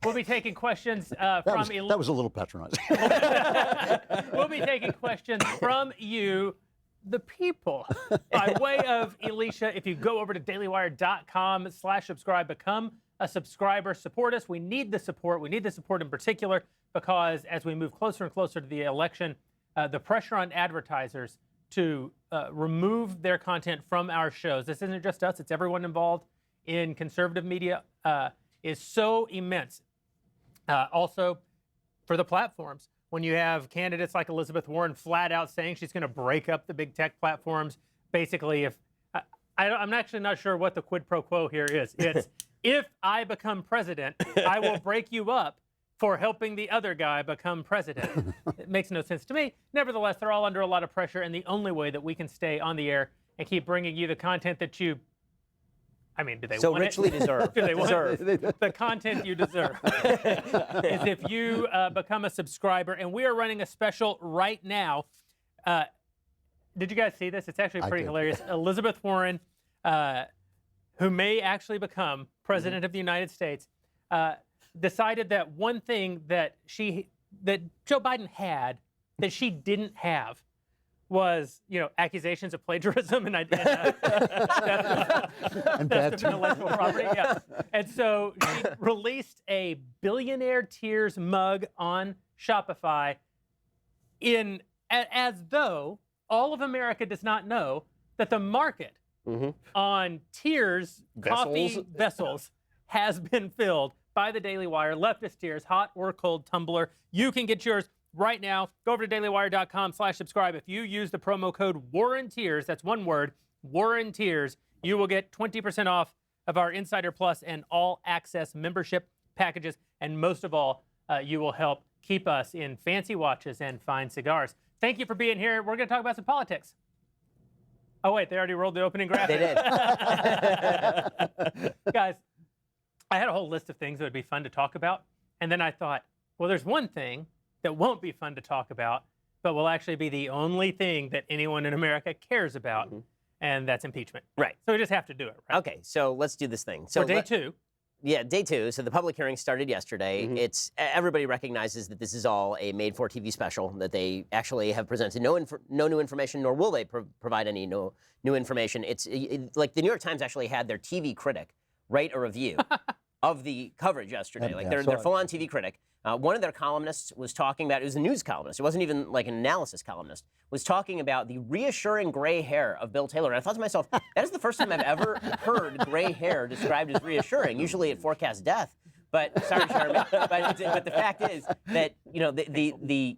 We'll be taking questions That was a little patronizing. We'll be taking questions from you, the people, by way of Alicia. If you go over to dailywire.com/subscribe, become a subscriber, support us. We need the support. We need the support in particular because as we move closer and closer to the election, the pressure on advertisers to remove their content from our shows, this isn't just us, it's everyone involved in conservative media, is so immense. Also, for the platforms, when you have candidates like Elizabeth Warren flat out saying she's going to break up the big tech platforms, basically, I'm actually not sure what the quid pro quo here is. It's if I become president, I will break you up for helping the other guy become president. It makes no sense to me. Nevertheless, they're all under a lot of pressure, and the only way that we can stay on the air and keep bringing you the content that you, I mean, do they so want richly it? deserve? Do they want the content you deserve? Is if you become a subscriber, and we are running a special right now. Did you guys see this? It's actually pretty hilarious. Elizabeth Warren, who may actually become president of the United States, decided that one thing that Joe Biden had that she didn't have was, accusations of plagiarism and theft of intellectual property. Yeah. And so she released a billionaire tears mug on Shopify as though all of America does not know that the market on Tears coffee vessels has been filled by the Daily Wire, leftist Tears, hot or cold tumbler. You can get yours right now. Go over to dailywire.com/subscribe. If you use the promo code WarrenTears, that's one word, WarrenTears, you will get 20% off of our Insider Plus and All Access membership packages. And most of all, you will help keep us in fancy watches and fine cigars. Thank you for being here. We're going to talk about some politics. Oh, wait, they already rolled the opening graphic. They did. Guys, I had a whole list of things that would be fun to talk about. And then I thought, well, there's one thing that won't be fun to talk about, but will actually be the only thing that anyone in America cares about, and that's impeachment. Right. So we just have to do it, right? Okay, so let's do this thing. So For day two. Yeah, day two. So the public hearing started yesterday. Everybody recognizes that this is all a made-for-TV special, that they actually have presented no new information, nor will they provide any new information. It's like the New York Times actually had their TV critic write a review of the coverage yesterday. Like they're full-on TV critic. One of their columnists was talking about, it was a news columnist, it wasn't even like an analysis columnist, was talking about the reassuring gray hair of Bill Taylor. And I thought to myself, that is the first time I've ever heard gray hair described as reassuring. Usually it forecasts death. But, sorry, Jeremy, but the fact is that, the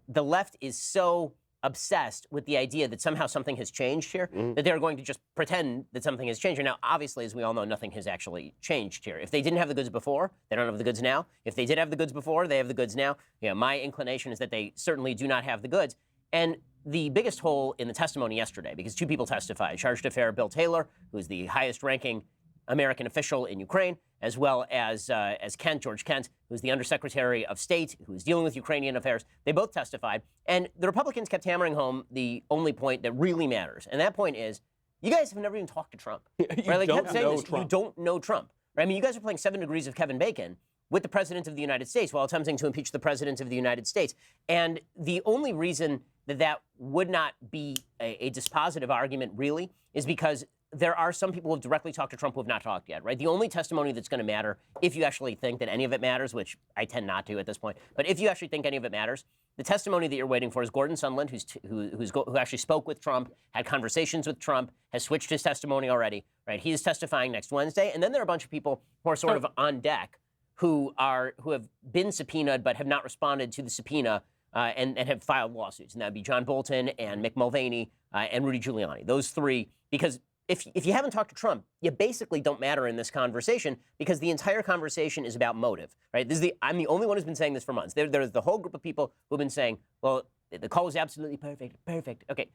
left is so obsessed with the idea that somehow something has changed here, that they're going to just pretend that something has changed here. Now, obviously, as we all know, nothing has actually changed here. If they didn't have the goods before, they don't have the goods now. If they did have the goods before, they have the goods now. My inclination is that they certainly do not have the goods. And the biggest hole in the testimony yesterday, because two people testified, charge d'affaires Bill Taylor, who's the highest-ranking American official in Ukraine, as well as George Kent, who's the Undersecretary of State, who's dealing with Ukrainian affairs. They both testified. And the Republicans kept hammering home the only point that really matters. And that point is, you guys have never even talked to Trump. Right? Like, kept saying this, you don't know Trump. Right? I mean, you guys are playing 7 degrees of Kevin Bacon with the President of the United States while attempting to impeach the President of the United States. And the only reason that would not be a dispositive argument, really, is because there are some people who have directly talked to Trump who have not talked yet, right? The only testimony that's going to matter, if you actually think that any of it matters, which I tend not to at this point, but if you actually think any of it matters, the testimony that you're waiting for is Gordon Sondland, who actually spoke with Trump, had conversations with Trump, has switched his testimony already, right? He is testifying next Wednesday, and then there are a bunch of people who are sort of on deck who have been subpoenaed but have not responded to the subpoena and have filed lawsuits, and that would be John Bolton and Mick Mulvaney and Rudy Giuliani. Those three, because if you haven't talked to Trump, you basically don't matter in this conversation because the entire conversation is about motive, right? I'm the only one who's been saying this for months. There's the whole group of people who've been saying, well, the call was absolutely perfect. Okay,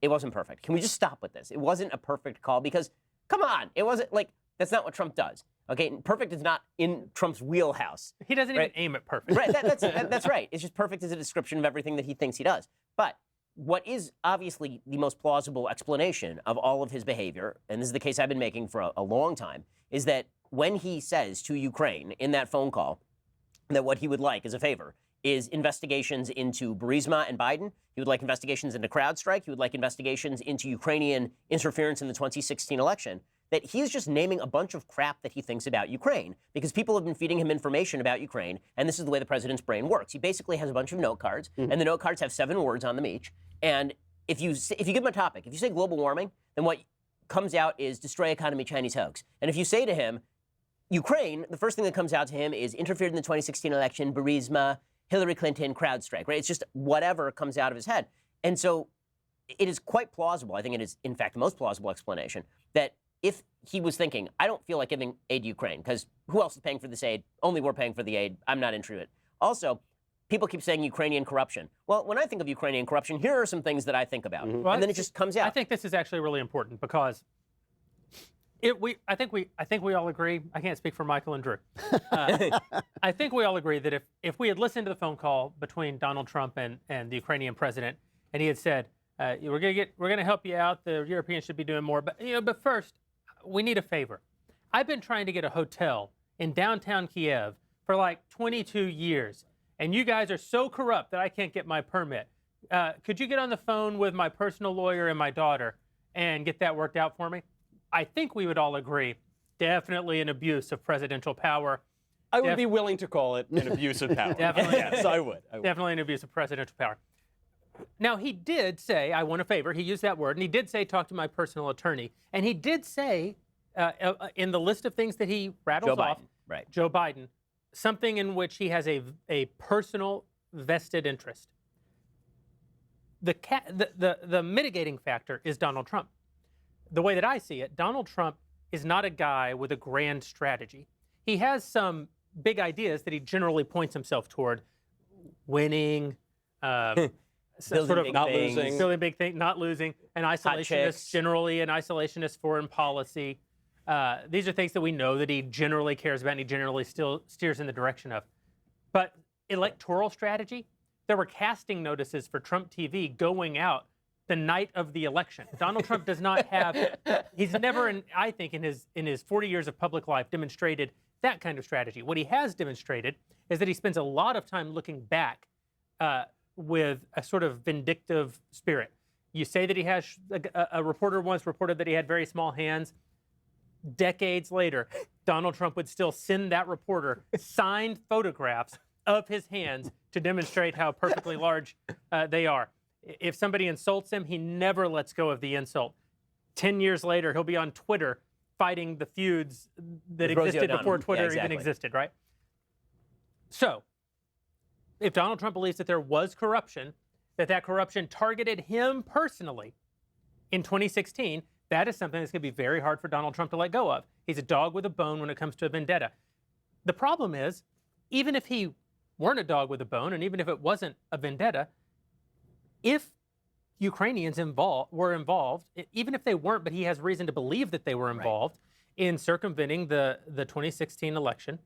it wasn't perfect. Can we just stop with this? It wasn't a perfect call because, come on, it wasn't like, that's not what Trump does. Okay, perfect is not in Trump's wheelhouse. He doesn't even aim at perfect. Right, that's right. It's just perfect as a description of everything that he thinks he does. But what is obviously the most plausible explanation of all of his behavior, and this is the case I've been making for a long time, is that when he says to Ukraine in that phone call that what he would like as a favor is investigations into Burisma and Biden, he would like investigations into CrowdStrike, he would like investigations into Ukrainian interference in the 2016 election, that he's just naming a bunch of crap that he thinks about Ukraine because people have been feeding him information about Ukraine, and this is the way the president's brain works. He basically has a bunch of note cards, and the note cards have 7 words on them each. And if you give him a topic, if you say global warming, then what comes out is destroy economy, Chinese hoax. And if you say to him, Ukraine, the first thing that comes out to him is interfered in the 2016 election, Burisma, Hillary Clinton, CrowdStrike, right? It's just whatever comes out of his head. And so it is quite plausible, I think it is, in fact, the most plausible explanation, that if he was thinking, I don't feel like giving aid to Ukraine, because who else is paying for this aid? Only we're paying for the aid. I'm not interested. Also, people keep saying Ukrainian corruption. Well, when I think of Ukrainian corruption, here are some things that I think about. Well, and then it just comes out. I think this is actually really important because I think we all agree. I can't speak for Michael and Drew. I think we all agree that if we had listened to the phone call between Donald Trump and the Ukrainian president, and he had said, we're going to help you out. The Europeans should be doing more, but first, we need a favor. I've been trying to get a hotel in downtown Kiev for like 22 years, and you guys are so corrupt that I can't get my permit. Could you get on the phone with my personal lawyer and my daughter and get that worked out for me? I think we would all agree, definitely an abuse of presidential power. I would be willing to call it an abuse of power. Definitely. Yes, I would. Definitely an abuse of presidential power. Now, he did say, I want a favor. He used that word, and he did say, talk to my personal attorney. And he did say, in the list of things that he rattles off, Joe Biden, something in which he has a personal vested interest. The mitigating factor is Donald Trump. The way that I see it, Donald Trump is not a guy with a grand strategy. He has some big ideas that he generally points himself toward: winning, sort of not losing, building big thing, not losing, an isolationist, generally an isolationist foreign policy. These are things that we know that he generally cares about and he generally still steers in the direction of. But electoral strategy, there were casting notices for Trump TV going out the night of the election. Donald Trump does not have, he's never, I think, in his 40 years of public life, demonstrated that kind of strategy. What he has demonstrated is that he spends a lot of time looking back with a sort of vindictive spirit. You say that he has, a reporter once reported that he had very small hands. Decades later, Donald Trump would still send that reporter signed photographs of his hands to demonstrate how perfectly large they are. If somebody insults him, he never lets go of the insult. 10 years later, he'll be on Twitter fighting the feuds that existed before Twitter even existed, right? So, if Donald Trump believes that there was corruption, that corruption targeted him personally in 2016, that is something that's going to be very hard for Donald Trump to let go of. He's a dog with a bone when it comes to a vendetta. The problem is, even if he weren't a dog with a bone, and even if it wasn't a vendetta, if Ukrainians were involved, even if they weren't, but he has reason to believe that they were involved in circumventing the 2016 election,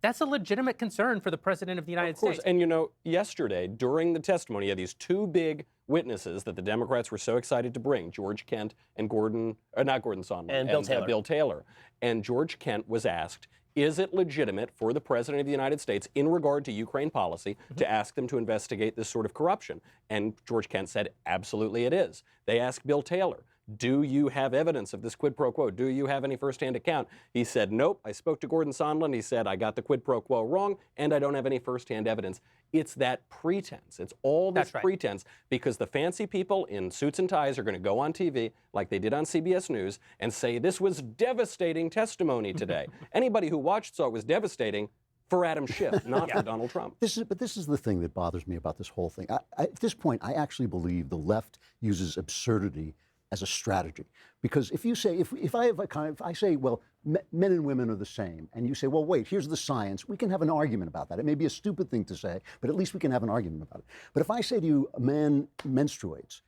that's a legitimate concern for the president of the United States. And yesterday, during the testimony of these 2 big witnesses that the Democrats were so excited to bring, George Kent and Bill Taylor. And George Kent was asked, is it legitimate for the president of the United States, in regard to Ukraine policy, to ask them to investigate this sort of corruption? And George Kent said, absolutely it is. They asked Bill Taylor, do you have evidence of this quid pro quo? Do you have any firsthand account? He said, nope. I spoke to Gordon Sondland. He said, I got the quid pro quo wrong, and I don't have any firsthand evidence. It's that pretense. It's all this pretense, because the fancy people in suits and ties are going to go on TV, like they did on CBS News, and say, this was devastating testimony today. Anybody who watched saw it was devastating for Adam Schiff, not for Donald Trump. This is the thing that bothers me about this whole thing. At this point, I actually believe the left uses absurdity as a strategy. Because if you say, if I say, well, men and women are the same, and you say, well, wait, here's the science, we can have an argument about that. It may be a stupid thing to say, but at least we can have an argument about it. But if I say to you, a man menstruates,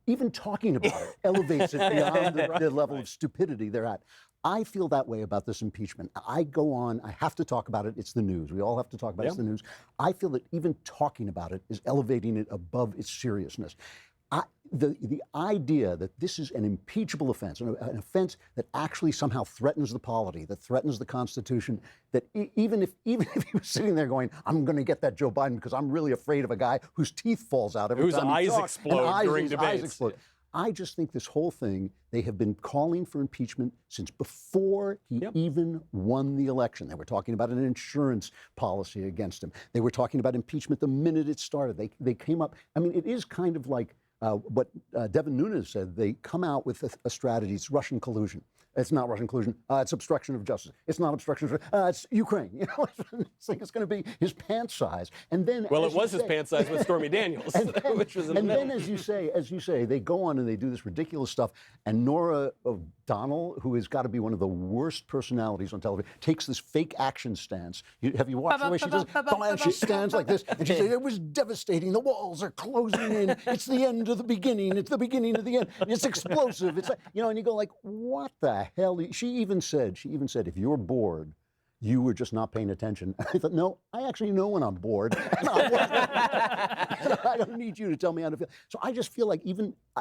even talking about it elevates it beyond the level of stupidity they're at. I feel that way about this impeachment. I go on, I have to talk about it, it's the news. We all have to talk about it, it's the news. I feel that even talking about it is elevating it above its seriousness. the idea that this is an impeachable offense, an offense that actually somehow threatens the polity, that threatens the Constitution, that even if he was sitting there going, I'm going to get that Joe Biden because I'm really afraid of a guy whose teeth falls out every whose time he eyes talks, explode during his debates. eyes explode. I just think this whole thing, they have been calling for impeachment since before he even won the election. They were talking about an insurance policy against him. They were talking about impeachment the minute it started. They came up, I mean, it is kind of like what Devin Nunes said. They come out with a strategy. It's Russian collusion. It's not Russian collusion. It's obstruction of justice. It's not obstruction of justice. It's Ukraine. You know, it's going to be his pant size. And then, well, it was his pant size with Stormy Daniels, which was in the middle. And then, as you say, they go on and they do this ridiculous stuff. And Norah O'Donnell, who has got to be one of the worst personalities on television, takes this fake action stance. Have you watched the way she does it? And she stands like this, and she says, "It was devastating. The walls are closing in. It's the end of the beginning. It's the beginning of the end. It's explosive." It's like, you know, and you go like, "What the hell?" She even said, if you're bored, you were just not paying attention. I thought, no, I actually know when I'm bored. And I don't need you to tell me how to feel. So I just feel like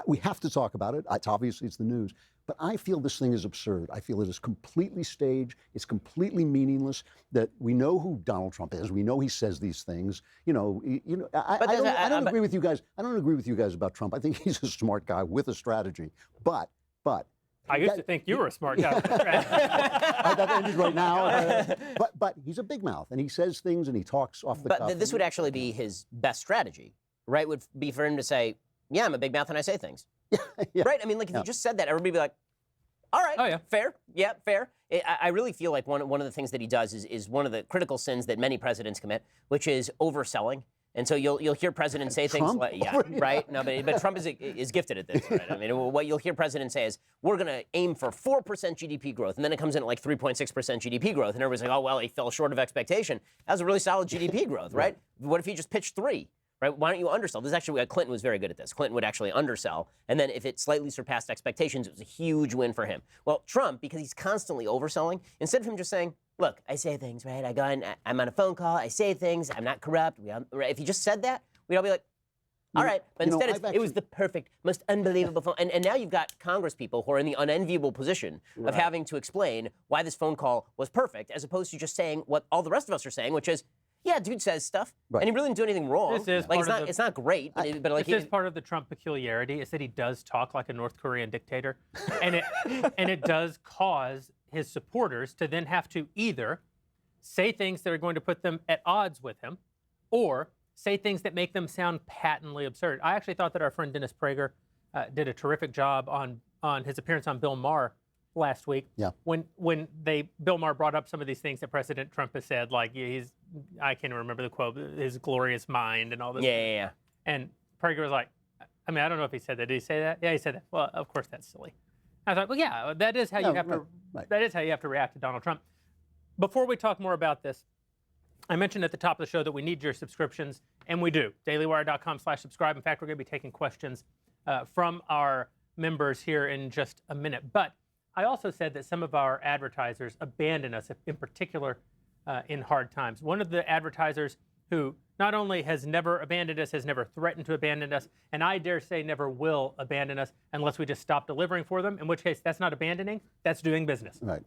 we have to talk about it. Obviously, it's the news. But I feel this thing is absurd. I feel it is completely staged. It's completely meaningless. That we know who Donald Trump is. We know he says these things. I don't agree with you guys. I don't agree with you guys about Trump. I think he's a smart guy with a strategy. But I used to think you were a smart guy. That ended right now. But he's a big mouth, and he says things, and he talks off the cuff. But this would actually be his best strategy, right? Would be for him to say, "Yeah, I'm a big mouth and I say things." Yeah. Right? I mean, like if he just said that, everybody would be like, "All right, Oh, yeah. fair, yeah, fair." I really feel like one of the things that he does is one of the critical sins that many presidents commit, which is overselling. And so you'll hear presidents say things like, right? No, but Trump is gifted at this, right? I mean, what you'll hear presidents say is, we're going to aim for 4% GDP growth, and then it comes in at like 3.6% GDP growth, and everybody's like, oh, well, he fell short of expectation. That was a really solid GDP growth, right? What if he just pitched 3%? Right? Why don't you undersell? This is actually, Clinton was very good at this. Clinton would actually undersell, and then if it slightly surpassed expectations, it was a huge win for him. Well, Trump, because he's constantly overselling, instead of him just saying, look, I say things, right? I'm on a phone call, I say things, I'm not corrupt. If he just said that, we'd all be like, all right. But instead, it was the perfect, most unbelievable phone. And now you've got Congress people who are in the unenviable position of having to explain why this phone call was perfect, as opposed to just saying what all the rest of us are saying, which is, yeah, dude says stuff, and he really didn't do anything wrong. This is like it's not great, but like this is part of the Trump peculiarity is that he does talk like a North Korean dictator, and it does cause his supporters to then have to either say things that are going to put them at odds with him, or say things that make them sound patently absurd. I actually thought that our friend Dennis Prager did a terrific job on his appearance on Bill Maher last week. Yeah. When Bill Maher brought up some of these things that President Trump has said, like I can't remember the quote, his glorious mind and all this. Yeah. And Prager was like, I mean, I don't know if he said that. Did he say that? Yeah, he said that. Well, of course that's silly. I thought, well, yeah, that is how you have to. Right. That is how you have to react to Donald Trump. Before we talk more about this, I mentioned at the top of the show that we need your subscriptions, and we do. DailyWire.com/subscribe. In fact, we're going to be taking questions from our members here in just a minute. But I also said that some of our advertisers abandon us, in particular in hard times. One of the advertisers who not only has never abandoned us, has never threatened to abandon us, and I dare say never will abandon us unless we just stop delivering for them, in which case that's not abandoning, that's doing business. Right.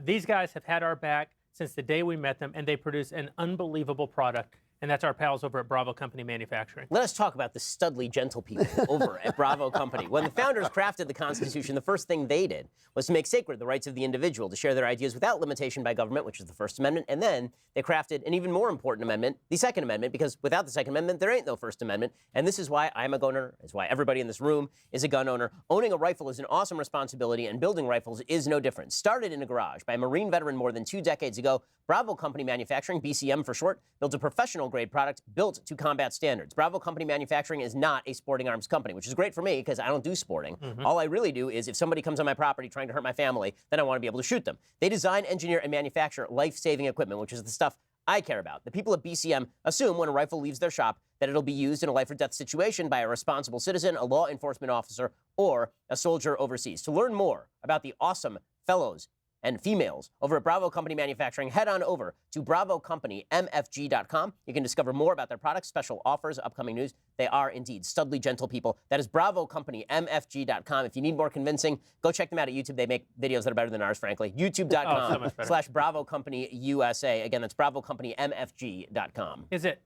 These guys have had our back since the day we met them, and they produce an unbelievable product, and that's our pals over at Bravo Company Manufacturing. Let us talk about the studly, gentle people over at Bravo Company. When the founders crafted the Constitution, the first thing they did was to make sacred the rights of the individual to share their ideas without limitation by government, which is the First Amendment. And then they crafted an even more important amendment, the Second Amendment, because without the Second Amendment, there ain't no First Amendment. And this is why I'm a gun owner. It's why everybody in this room is a gun owner. Owning a rifle is an awesome responsibility, and building rifles is no different. Started in a garage by a Marine veteran more than 2 decades ago, Bravo Company Manufacturing, BCM for short, builds a professional-grade product built to combat standards. Bravo Company Manufacturing is not a sporting arms company, which is great for me because I don't do sporting. All I really do is if somebody comes on my property trying to hurt my family, then I want to be able to shoot them. They design, engineer, and manufacture life-saving equipment, which is the stuff I care about. The people at BCM assume when a rifle leaves their shop that it'll be used in a life-or-death situation by a responsible citizen, a law enforcement officer, or a soldier overseas. To learn more about the awesome fellows and females. Over at Bravo Company Manufacturing, head on over to BravoCompanyMFG.com. You can discover more about their products, special offers, upcoming news. They are indeed studly, gentle people. That is BravoCompanyMFG.com. If you need more convincing, go check them out at YouTube. They make videos that are better than ours, frankly. YouTube.com/BravoCompanyUSA. Again, that's BravoCompanyMFG.com. Is it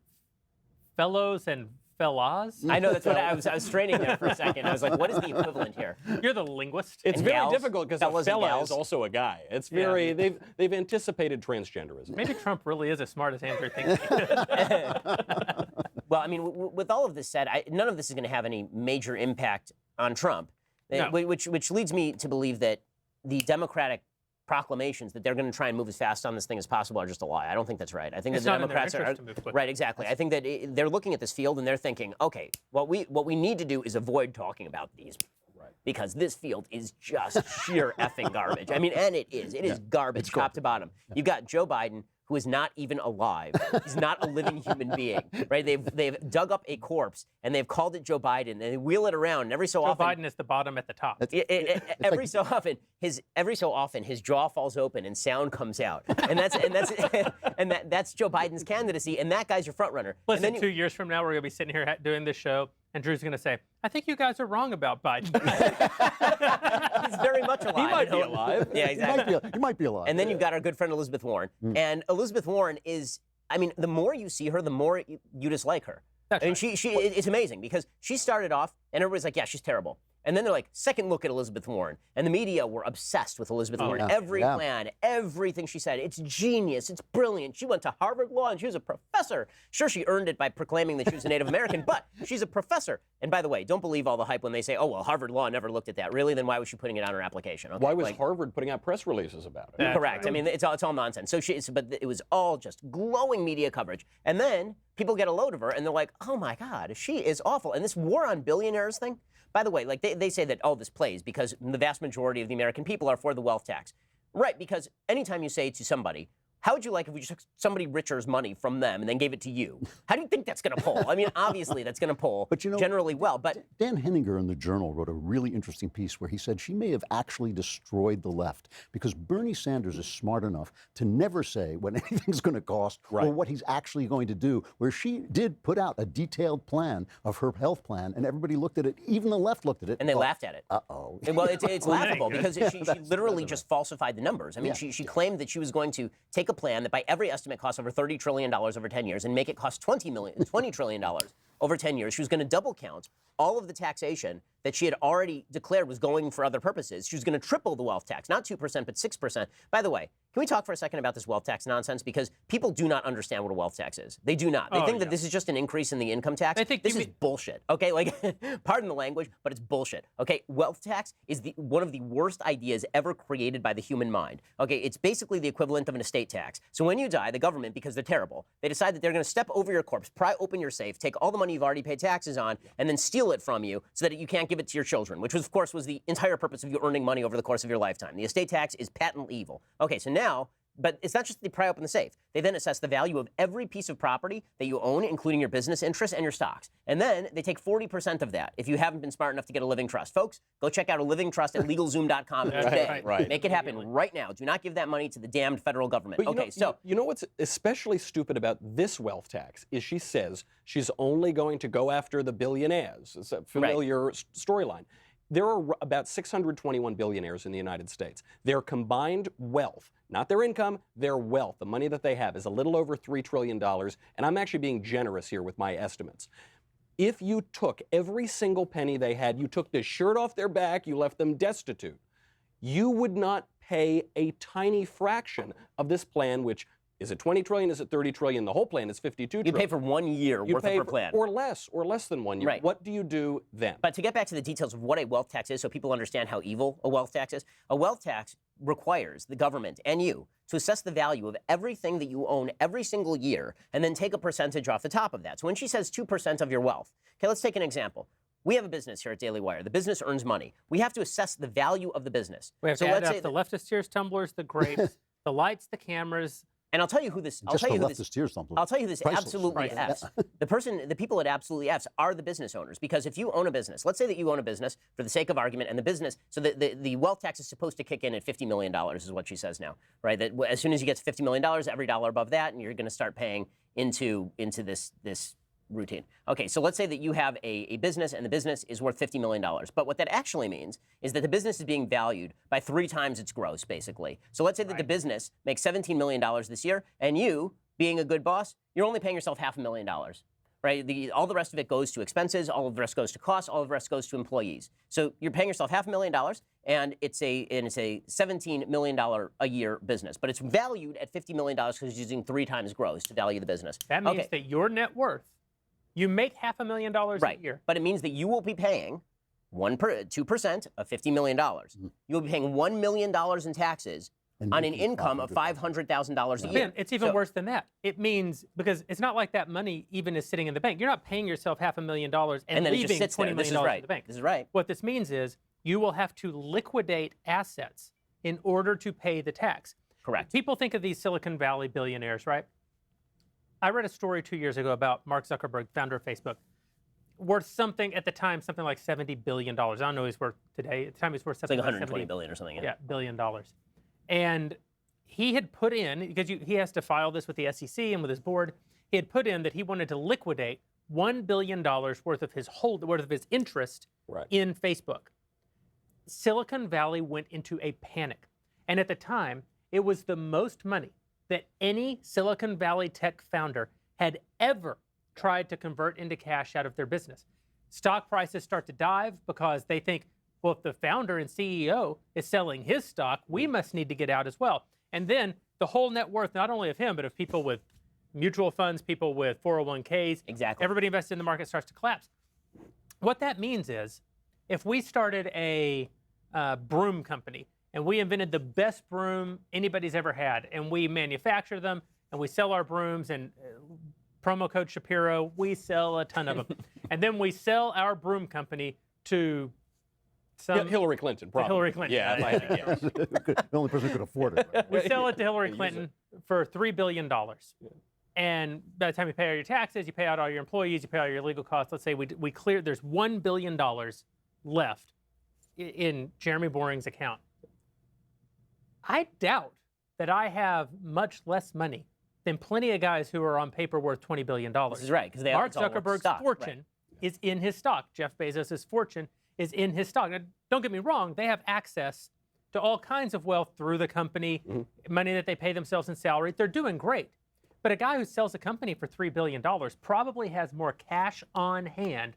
fellows and fellas? I know, that's what I was straining there for a second. I was like, what is the equivalent here? You're the linguist. It's And very gals, difficult because a fellas and fella gals. is also a guy. It's very they've anticipated transgenderism. Maybe Trump really is as smart as Andrew thinks. Well, I mean, with all of this said, none of this is going to have any major impact on Trump, No. which leads me to believe that the Democratic proclamations that they're going to try and move as fast on this thing as possible are just a lie. I don't think that's right. I think It's that the not in their Democrats interest to move quickly. right, exactly. I think that they're looking at this field and they're thinking, okay, what we need to do is avoid talking about these people. Because this field is just sheer effing garbage. I mean, and it is. It is garbage top to bottom. You've got Joe Biden, who is not even alive. He's not a living human being, right? They've dug up a corpse and they've called it Joe Biden and they wheel it around. And every so Joe often, Biden is the bottom at the top. every so often his jaw falls open and sound comes out, and that's Joe Biden's candidacy, and that guy's your front runner. Listen, and then 2 years from now, we're going to be sitting here doing this show, and Drew's going to say, I think you guys are wrong about Biden. he's very much alive. He might be alive. Yeah, exactly. He might be alive. And then you've got our good friend Elizabeth Warren. And Elizabeth Warren is, I mean, the more you see her, the more you dislike her. That's I mean, right. it's amazing because she started off and everybody's like, yeah, she's terrible. And then they're like, second look at Elizabeth Warren. And the media were obsessed with Elizabeth Warren. yeah. Every Yeah. plan, everything she said, it's genius, it's brilliant. She went to Harvard Law and she was a professor. Sure, she earned it by proclaiming that she was a Native American, but she's a professor. And by the way, don't believe all the hype when they say, oh, well, Harvard Law never looked at that. Really? Then why was she putting it on her application? Okay, Why was Harvard putting out press releases about it? That's correct. right. I mean, it's all nonsense. But it was all just glowing media coverage. And then people get a load of her, and they're like, oh my God, she is awful. And this war on billionaires thing, by the way, like they say that, oh, this plays because the vast majority of the American people are for the wealth tax. Right, because anytime you say to somebody, how would you like if we just took somebody richer's money from them and then gave it to you? How do you think that's going to pull? I mean, obviously that's going to pull generally well, but Dan Henninger in the Journal wrote a really interesting piece where he said she may have actually destroyed the left because Bernie Sanders is smart enough to never say what anything's going to cost or what he's actually going to do, where she did put out a detailed plan of her health plan, and everybody looked at it, even the left looked at it. and they laughed at it. Uh-oh. Well, it's laughable good. because she literally just falsified the numbers. I mean, she claimed that she was going to take a plan that by every estimate costs over $30 trillion over 10 years and make it cost $20 trillion over 10 years. She was going to double count all of the taxation that she had already declared was going for other purposes. She was going to triple the wealth tax, not 2%, but 6%. By the way, can we talk for a second about this wealth tax nonsense? Because people do not understand what a wealth tax is. They do not. They think that this is just an increase in the income tax. They think this is bullshit, okay? Like, pardon the language, but it's bullshit, okay? Wealth tax is one of the worst ideas ever created by the human mind, okay? It's basically the equivalent of an estate tax. So when you die, the government, because they're terrible, they decide that they're going to step over your corpse, pry open your safe, take all the money you've already paid taxes on, and then steal it from you so that you can't give it to your children, which was, of course, was the entire purpose of you earning money over the course of your lifetime. The estate tax is patently evil. Okay, so now, but it's not just they pry open the safe. They then assess the value of every piece of property that you own, including your business interests and your stocks. And then they take 40% of that if you haven't been smart enough to get a living trust. Folks, go check out a living trust at LegalZoom.com today. right. Make it happen right now. Do not give that money to the damned federal government. But you know what's especially stupid about this wealth tax is she says she's only going to go after the billionaires. It's a familiar storyline. There are about 621 billionaires in the United States. Their combined wealth, not their income, their wealth, the money that they have, is a little over $3 trillion. And I'm actually being generous here with my estimates. If you took every single penny they had, you took the shirt off their back, you left them destitute, you would not pay a tiny fraction of this plan, which is it 20 trillion? Is it 30 trillion? The whole plan is 52 trillion. You pay for 1 year worth of her plan. Or less than 1 year. Right. What do you do then? But to get back to the details of what a wealth tax is so people understand how evil a wealth tax is, a wealth tax requires the government and you to assess the value of everything that you own every single year and then take a percentage off the top of that. So when she says 2% of your wealth, okay, let's take an example. We have a business here at Daily Wire. The business earns money. We have to assess the value of the business. We have to add up the leftist tears tumblers, the grapes, the lights, the cameras, And I'll tell you who this. I'll Just tell the you who this. leftist tears something. I'll tell you who this Priceless. absolutely Priceless. F's. The people at absolutely F's are the business owners. Because if you own a business, let's say that you own a business for the sake of argument, and the business, so the wealth tax is supposed to kick in at $50 million, is what she says now, right? That as soon as you get to $50 million, every dollar above that, and you're going to start paying into this routine. Okay, so let's say that you have a business and the business is worth $50 million. But what that actually means is that the business is being valued by 3 times its gross, basically. So let's say that the business makes $17 million this year, and you, being a good boss, you're only paying yourself $500,000. Right? All the rest of it goes to expenses, all of the rest goes to costs, all of the rest goes to employees. So you're paying yourself $500,000, and it's a $17 million a year business. But it's valued at $50 million because it's using 3 times gross to value the business. That means that your net worth, you make $500,000 a year. But it means that you will be paying 2% of $50 million. You'll be paying $1 million in taxes on an income of $500,000 a year. Ben, it's even worse than that. It means, because it's not like that money even is sitting in the bank. You're not paying yourself $500,000 and then it leaving just sits there. $20 This million is right. in the bank. This is right. What this means is you will have to liquidate assets in order to pay the tax. Correct. People think of these Silicon Valley billionaires, right? I read a story 2 years ago about Mark Zuckerberg, founder of Facebook, worth something at the time, something like $70 billion. I don't know what he's worth today. At the time, he's worth something like like 120 billion or something. Yeah, $1 billion. And he had put in, because he has to file this with the SEC and with his board, he had put in that he wanted to liquidate $1 billion worth of his interest in Facebook. Silicon Valley went into a panic. And at the time, it was the most money that any Silicon Valley tech founder had ever tried to convert into cash out of their business. Stock prices start to dive because they think, well, if the founder and CEO is selling his stock, we must need to get out as well. And then the whole net worth, not only of him, but of people with mutual funds, people with 401ks, everybody invested in the market starts to collapse. What that means is, if we started a broom company and we invented the best broom anybody's ever had, and we manufacture them and we sell our brooms, and promo code Shapiro, we sell a ton of them. And then we sell our broom company to Hillary Clinton, probably. Hillary Clinton. Yeah, if I had to guess. The only person who could afford it. Right? We sell it to Hillary Clinton for $3 billion. And by the time you pay all your taxes, you pay out all your employees, you pay all your legal costs. Let's say we clear, there's $1 billion left in Jeremy Boring's account. I doubt that I have much less money than plenty of guys who are on paper worth $20 billion. This is right, because Mark Zuckerberg's fortune is in his stock. Jeff Bezos' fortune is in his stock. Now, don't get me wrong, they have access to all kinds of wealth through the company, money that they pay themselves in salary. They're doing great. But a guy who sells a company for $3 billion probably has more cash on hand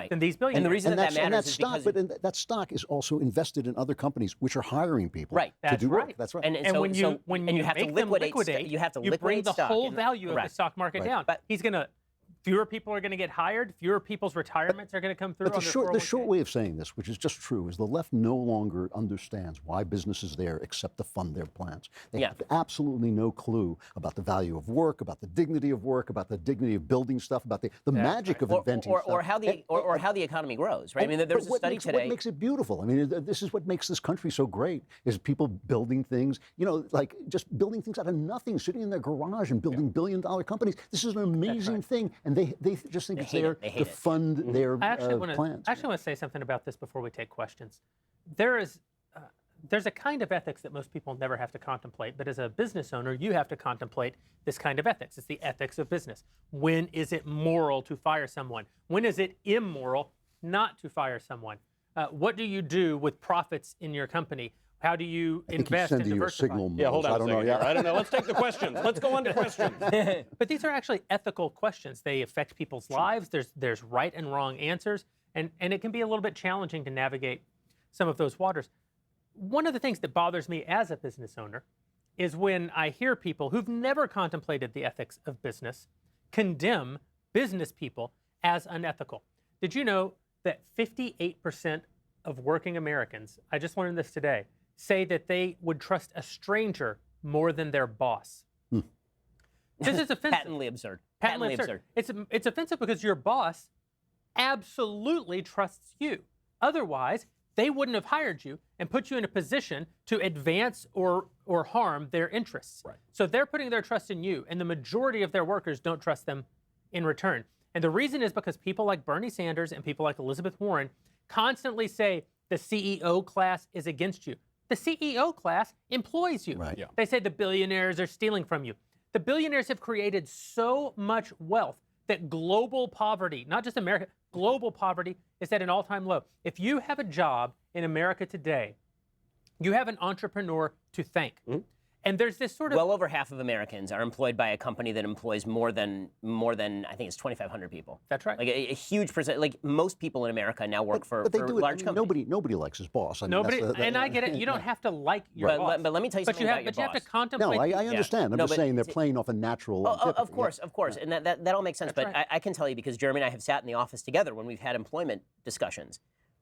than these billionaires. And the reason that matters is stock, because but that stock is also invested in other companies which are hiring people to do work. That's right. And when you have to liquidate, you have to you bring the stock whole value of the stock market down. But fewer people are going to get hired. Fewer people's retirements are going to come through. But the short way of saying this, which is just true, is the left no longer understands why business is there except to fund their plans. They have absolutely no clue about the value of work, about the dignity of work, about the dignity of building stuff, about the magic of inventing stuff. Or how the economy grows, right? I mean, there was a study today. What makes it beautiful? I mean, this is what makes this country so great, is people building things, like just building things out of nothing, sitting in their garage and building billion-dollar companies. This is an amazing thing. And they just think it's there to fund their plans. I actually want to say something about this before we take questions. There's a kind of ethics that most people never have to contemplate, but as a business owner, you have to contemplate this kind of ethics. It's the ethics of business. When is it moral to fire someone? When is it immoral not to fire someone? What do you do with profits in your company? How do you invest and diversify? Hold on a second. I don't know. Let's take the questions. Let's go on to questions. But these are actually ethical questions. They affect people's lives. There's right and wrong answers, and it can be a little bit challenging to navigate some of those waters. One of the things that bothers me as a business owner is when I hear people who've never contemplated the ethics of business condemn business people as unethical. Did you know that 58% of working Americans, I just learned this today, say that they would trust a stranger more than their boss? This is offensive. Patently absurd. Patently absurd. It's offensive because your boss absolutely trusts you. Otherwise, they wouldn't have hired you and put you in a position to advance or harm their interests. Right. So they're putting their trust in you, and the majority of their workers don't trust them in return. And the reason is because people like Bernie Sanders and people like Elizabeth Warren constantly say the CEO class is against you. The CEO class employs you. Right. Yeah. They say the billionaires are stealing from you. The billionaires have created so much wealth that global poverty, not just America, global poverty is at an all-time low. If you have a job in America today, you have an entrepreneur to thank. Mm-hmm. And there's this sort of Well over half of Americans are employed by a company that employs more than I think it's 2,500 people. That's right. Like a huge percent. Like most people in America now work for But they do it. large companies. Nobody likes his boss. I mean, nobody, that's and I get it. You don't have to like your boss. But let me tell you but something you have, about your but you have boss. to contemplate. No, I understand. I'm No, just but saying they're playing off a natural. Of course. And that all makes sense. That's But right. I can tell you because Jeremy and I have sat in the office together when we've had employment discussions.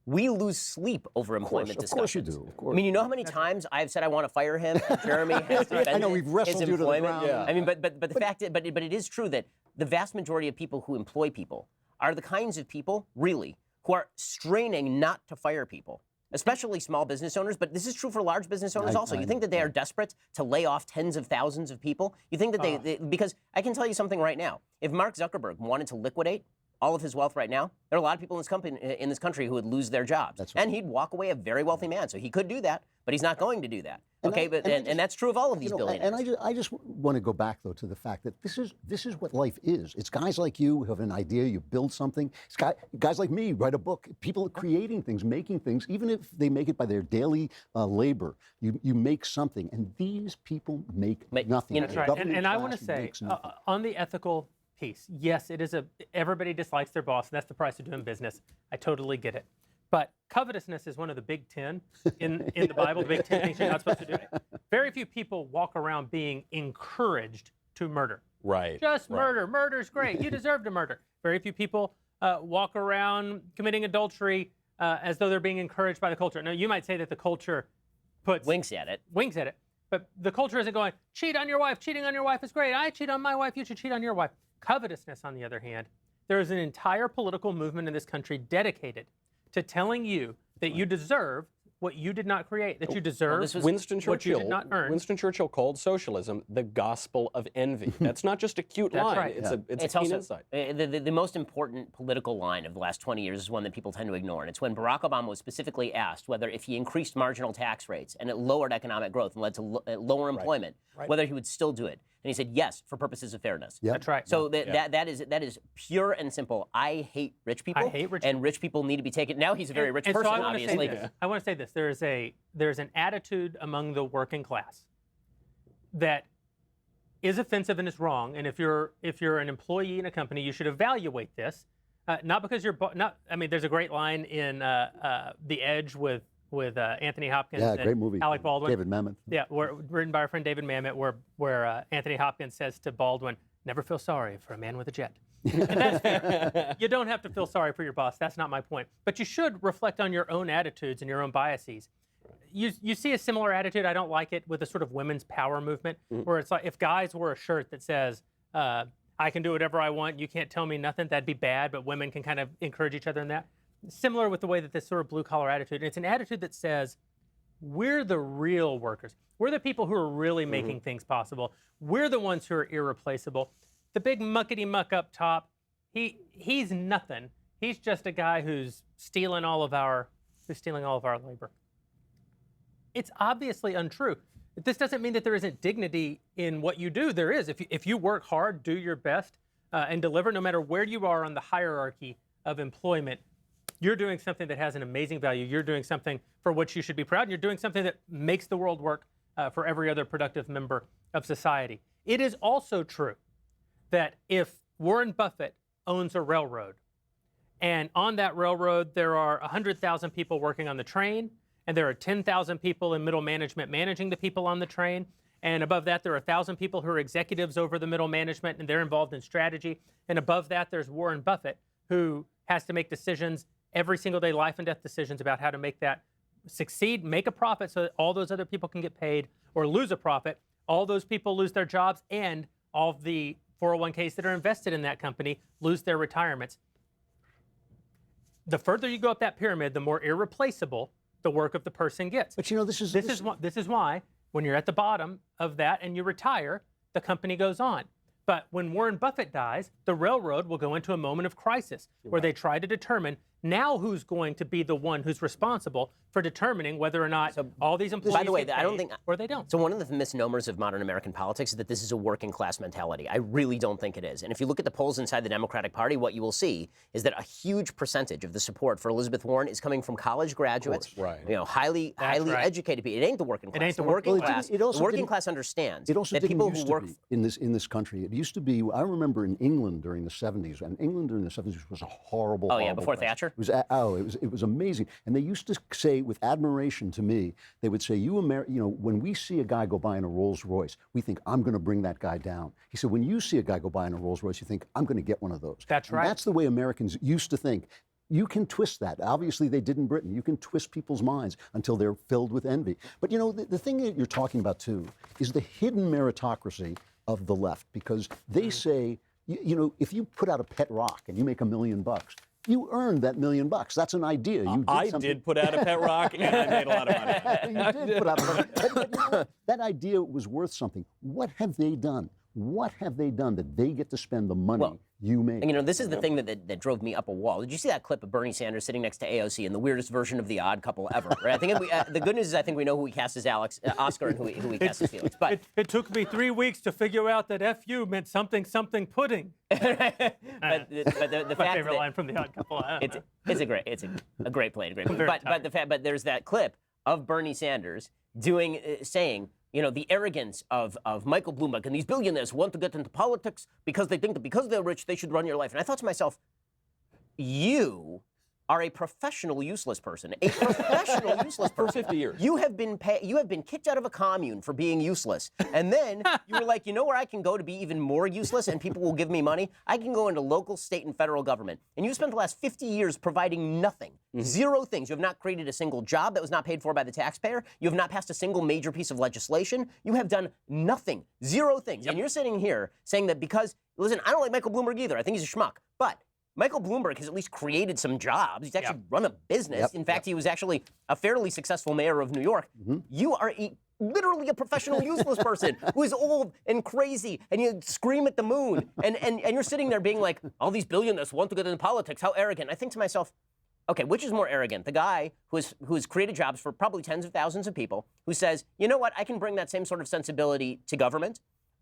We lose sleep over employment Of course you discussions. do. Of course. I mean, you know how many times I've said I want to fire him, and Jeremy has defended I know, we've wrestled his you to the employment. ground. Yeah. I mean, but the fact is, but it is true that the vast majority of people who employ people are the kinds of people, really, who are straining not to fire people. Especially small business owners, but this is true for large business owners also. You think that they are desperate to lay off tens of thousands of people? You think that they because I can tell you something right now. If Mark Zuckerberg wanted to liquidate all of his wealth right now, there are a lot of people in this country who would lose their jobs. That's right. And he'd walk away a very wealthy man. So he could do that, but he's not going to do that. Okay, and that's true of all of these billionaires. And I just want to go back though to the fact that this is what life is. It's guys like you who have an idea, you build something. It's guys like me write a book. People creating things, making things, even if they make it by their daily labor. You make something, and these people make nothing. That's right. And I want to say on the ethical piece, yes, it is everybody dislikes their boss, and that's the price of doing business. I totally get it. But covetousness is one of the big 10 in the Bible, the big 10 things you're not supposed to do. Very few people walk around being encouraged to murder. Right. Just murder. Murder's great. You deserve to murder. Very few people walk around committing adultery as though they're being encouraged by the culture. Now, you might say that the culture puts winks at it. But the culture isn't going, cheat on your wife. Cheating on your wife is great. I cheat on my wife. You should cheat on your wife. Covetousness, on the other hand, there is an entire political movement in this country dedicated to telling you that you deserve what you did not create, that you deserve what you did not earn. Winston Churchill called socialism the gospel of envy. That's not just a cute line. Right. It's a keen also, insight. The most important political line of the last 20 years is one that people tend to ignore, and it's when Barack Obama was specifically asked whether if he increased marginal tax rates and it lowered economic growth and led to lower employment, whether he would still do it. And he said yes, for purposes of fairness. Yep. That's right. So that is pure and simple. I hate rich people. I hate rich and rich people need to be taken. Now he's a very rich person, so obviously. I want to say this. There's an attitude among the working class that is offensive and is wrong. And if you're an employee in a company, you should evaluate this. Not because there's a great line in The Edge with Anthony Hopkins. Yeah, and great movie. Alec Baldwin. David Mamet. Yeah, written by our friend David Mamet, where Anthony Hopkins says to Baldwin, "Never feel sorry for a man with a jet." And that's fair. You don't have to feel sorry for your boss. That's not my point. But you should reflect on your own attitudes and your own biases. You see a similar attitude, I don't like it, with the sort of women's power movement, where it's like if guys wore a shirt that says, I can do whatever I want, you can't tell me nothing, that'd be bad, but women can kind of encourage each other in that. Similar with the way that this sort of blue-collar attitude, it's an attitude that says, we're the real workers. We're the people who are really making things possible. We're the ones who are irreplaceable. The big muckety-muck up top, he's nothing. He's just a guy who's stealing all of our labor. It's obviously untrue. This doesn't mean that there isn't dignity in what you do. There is. If you work hard, do your best, and deliver, no matter where you are on the hierarchy of employment, you're doing something that has an amazing value. You're doing something for which you should be proud. And you're doing something that makes the world work for every other productive member of society. It is also true that if Warren Buffett owns a railroad, and on that railroad there are 100,000 people working on the train, and there are 10,000 people in middle management managing the people on the train, and above that there are 1,000 people who are executives over the middle management, and they're involved in strategy, and above that there's Warren Buffett, who has to make decisions every single day, life and death decisions about how to make that succeed, make a profit so that all those other people can get paid, or lose a profit, all those people lose their jobs, and all of the 401ks that are invested in that company lose their retirements. The further you go up that pyramid, the more irreplaceable the work of the person gets. But you know, this is why when you're at the bottom of that and you retire, the company goes on. But when Warren Buffett dies, the railroad will go into a moment of crisis where they try to determine now who's going to be the one who's responsible for determining whether or not all these employees By the way, get I don't paid think or they don't. So one of the misnomers of modern American politics is that this is a working class mentality. I really don't think it is. And if you look at the polls inside the Democratic Party, what you will see is that a huge percentage of the support for Elizabeth Warren is coming from college graduates, highly educated people. It ain't the working class. It ain't the working working class. The working class understands it also that didn't people used who to work be in this country. It used to be. I remember in England during the 70s, and England during the 70s was a horrible. Oh yeah, horrible before place. Thatcher. It was amazing, and they used to say with admiration to me, they would say, when we see a guy go by in a Rolls Royce, we think I'm going to bring that guy down. He said, when you see a guy go by in a Rolls Royce, you think I'm going to get one of those. That's right. That's the way Americans used to think. You can twist that. Obviously, they did in Britain. You can twist people's minds until they're filled with envy. But you know, the thing that you're talking about too is the hidden meritocracy of the left, because they say, if you put out a pet rock and you make $1 million, you earned that $1 million. That's an idea. I did put out a pet rock, and I made a lot of money. You did put out a money. But that idea was worth something. What have they done? What have they done that they get to spend the money you make? And this is the thing that drove me up a wall. Did you see that clip of Bernie Sanders sitting next to AOC in the weirdest version of The Odd Couple ever? Right? I think the good news is I think we know who we cast as Oscar and who we cast as Felix. But it took me 3 weeks to figure out that FU meant something pudding. but the My fact favorite that line from The Odd Couple. it's a great play, but there's that clip of Bernie Sanders saying, the arrogance of Michael Bloomberg and these billionaires who want to get into politics because they think that because they're rich, they should run your life. And I thought to myself, you are a professional useless person. A professional useless person. For 50 years. You have been kicked out of a commune for being useless. And then you were like, you know where I can go to be even more useless and people will give me money? I can go into local, state, and federal government. And you spent the last 50 years providing nothing. Zero things. You have not created a single job that was not paid for by the taxpayer. You have not passed a single major piece of legislation. You have done nothing. Zero things. Yep. And you're sitting here saying that listen, I don't like Michael Bloomberg either. I think he's a schmuck. But Michael Bloomberg has at least created some jobs. He's actually run a business. In fact, he was actually a fairly successful mayor of New York. You are literally a professional useless person who is old and crazy, and you scream at the moon. And you're sitting there being like, all these billionaires want to get into politics. How arrogant. I think to myself, okay, which is more arrogant? The guy who has created jobs for probably tens of thousands of people, who says, you know what, I can bring that same sort of sensibility to government,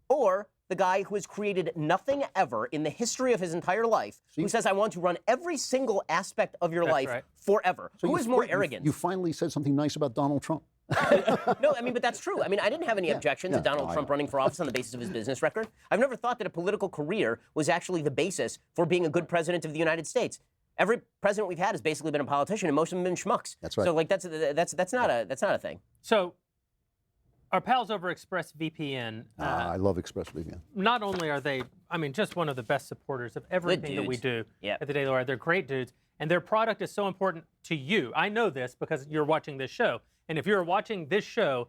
or the guy who has created nothing ever in the history of his entire life, who says, I want to run every single aspect of your life forever. So who is more arrogant? You finally said something nice about Donald Trump. No, but that's true. I didn't have any objection to Donald Trump running for office on the basis of his business record. I've never thought that a political career was actually the basis for being a good president of the United States. Every president we've had has basically been a politician, and most of them have been schmucks. That's right. So that's not a thing. So our pals over ExpressVPN. I love ExpressVPN. Not only are they, just one of the best supporters of everything that we do at the Daily Wire. They're great dudes, and their product is so important to you. I know this because you're watching this show, and if you're watching this show,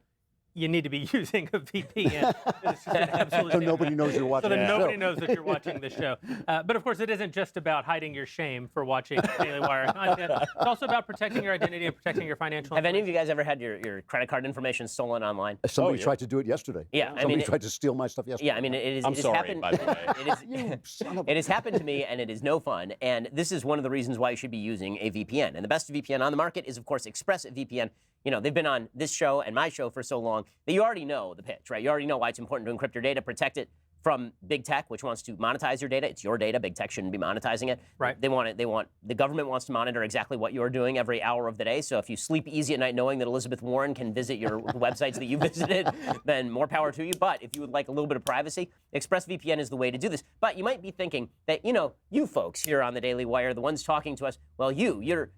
you need to be using a VPN. It's just an absolute So nobody knows you're watching so that the show. nobody knows that you're watching the show. But of course, it isn't just about hiding your shame for watching Daily Wire content. It's also about protecting your identity and protecting your financial Have any of you guys ever had your credit card information stolen online? Somebody tried to do it yesterday. Yeah, Somebody tried to steal my stuff yesterday. Yeah, I'm sorry, by the way. It has happened to me, and it is no fun. And this is one of the reasons why you should be using a VPN. And the best VPN on the market is, of course, ExpressVPN. They've been on this show and my show for so long that you already know the pitch, right? You already know why it's important to encrypt your data, protect it from big tech, which wants to monetize your data. It's your data. Big tech shouldn't be monetizing it. Right. The government wants to monitor exactly what you're doing every hour of the day. So if you sleep easy at night knowing that Elizabeth Warren can visit your websites that you visited, then more power to you. But if you would like a little bit of privacy, ExpressVPN is the way to do this. But you might be thinking that, you folks here on the Daily Wire, the ones talking to us, well, you're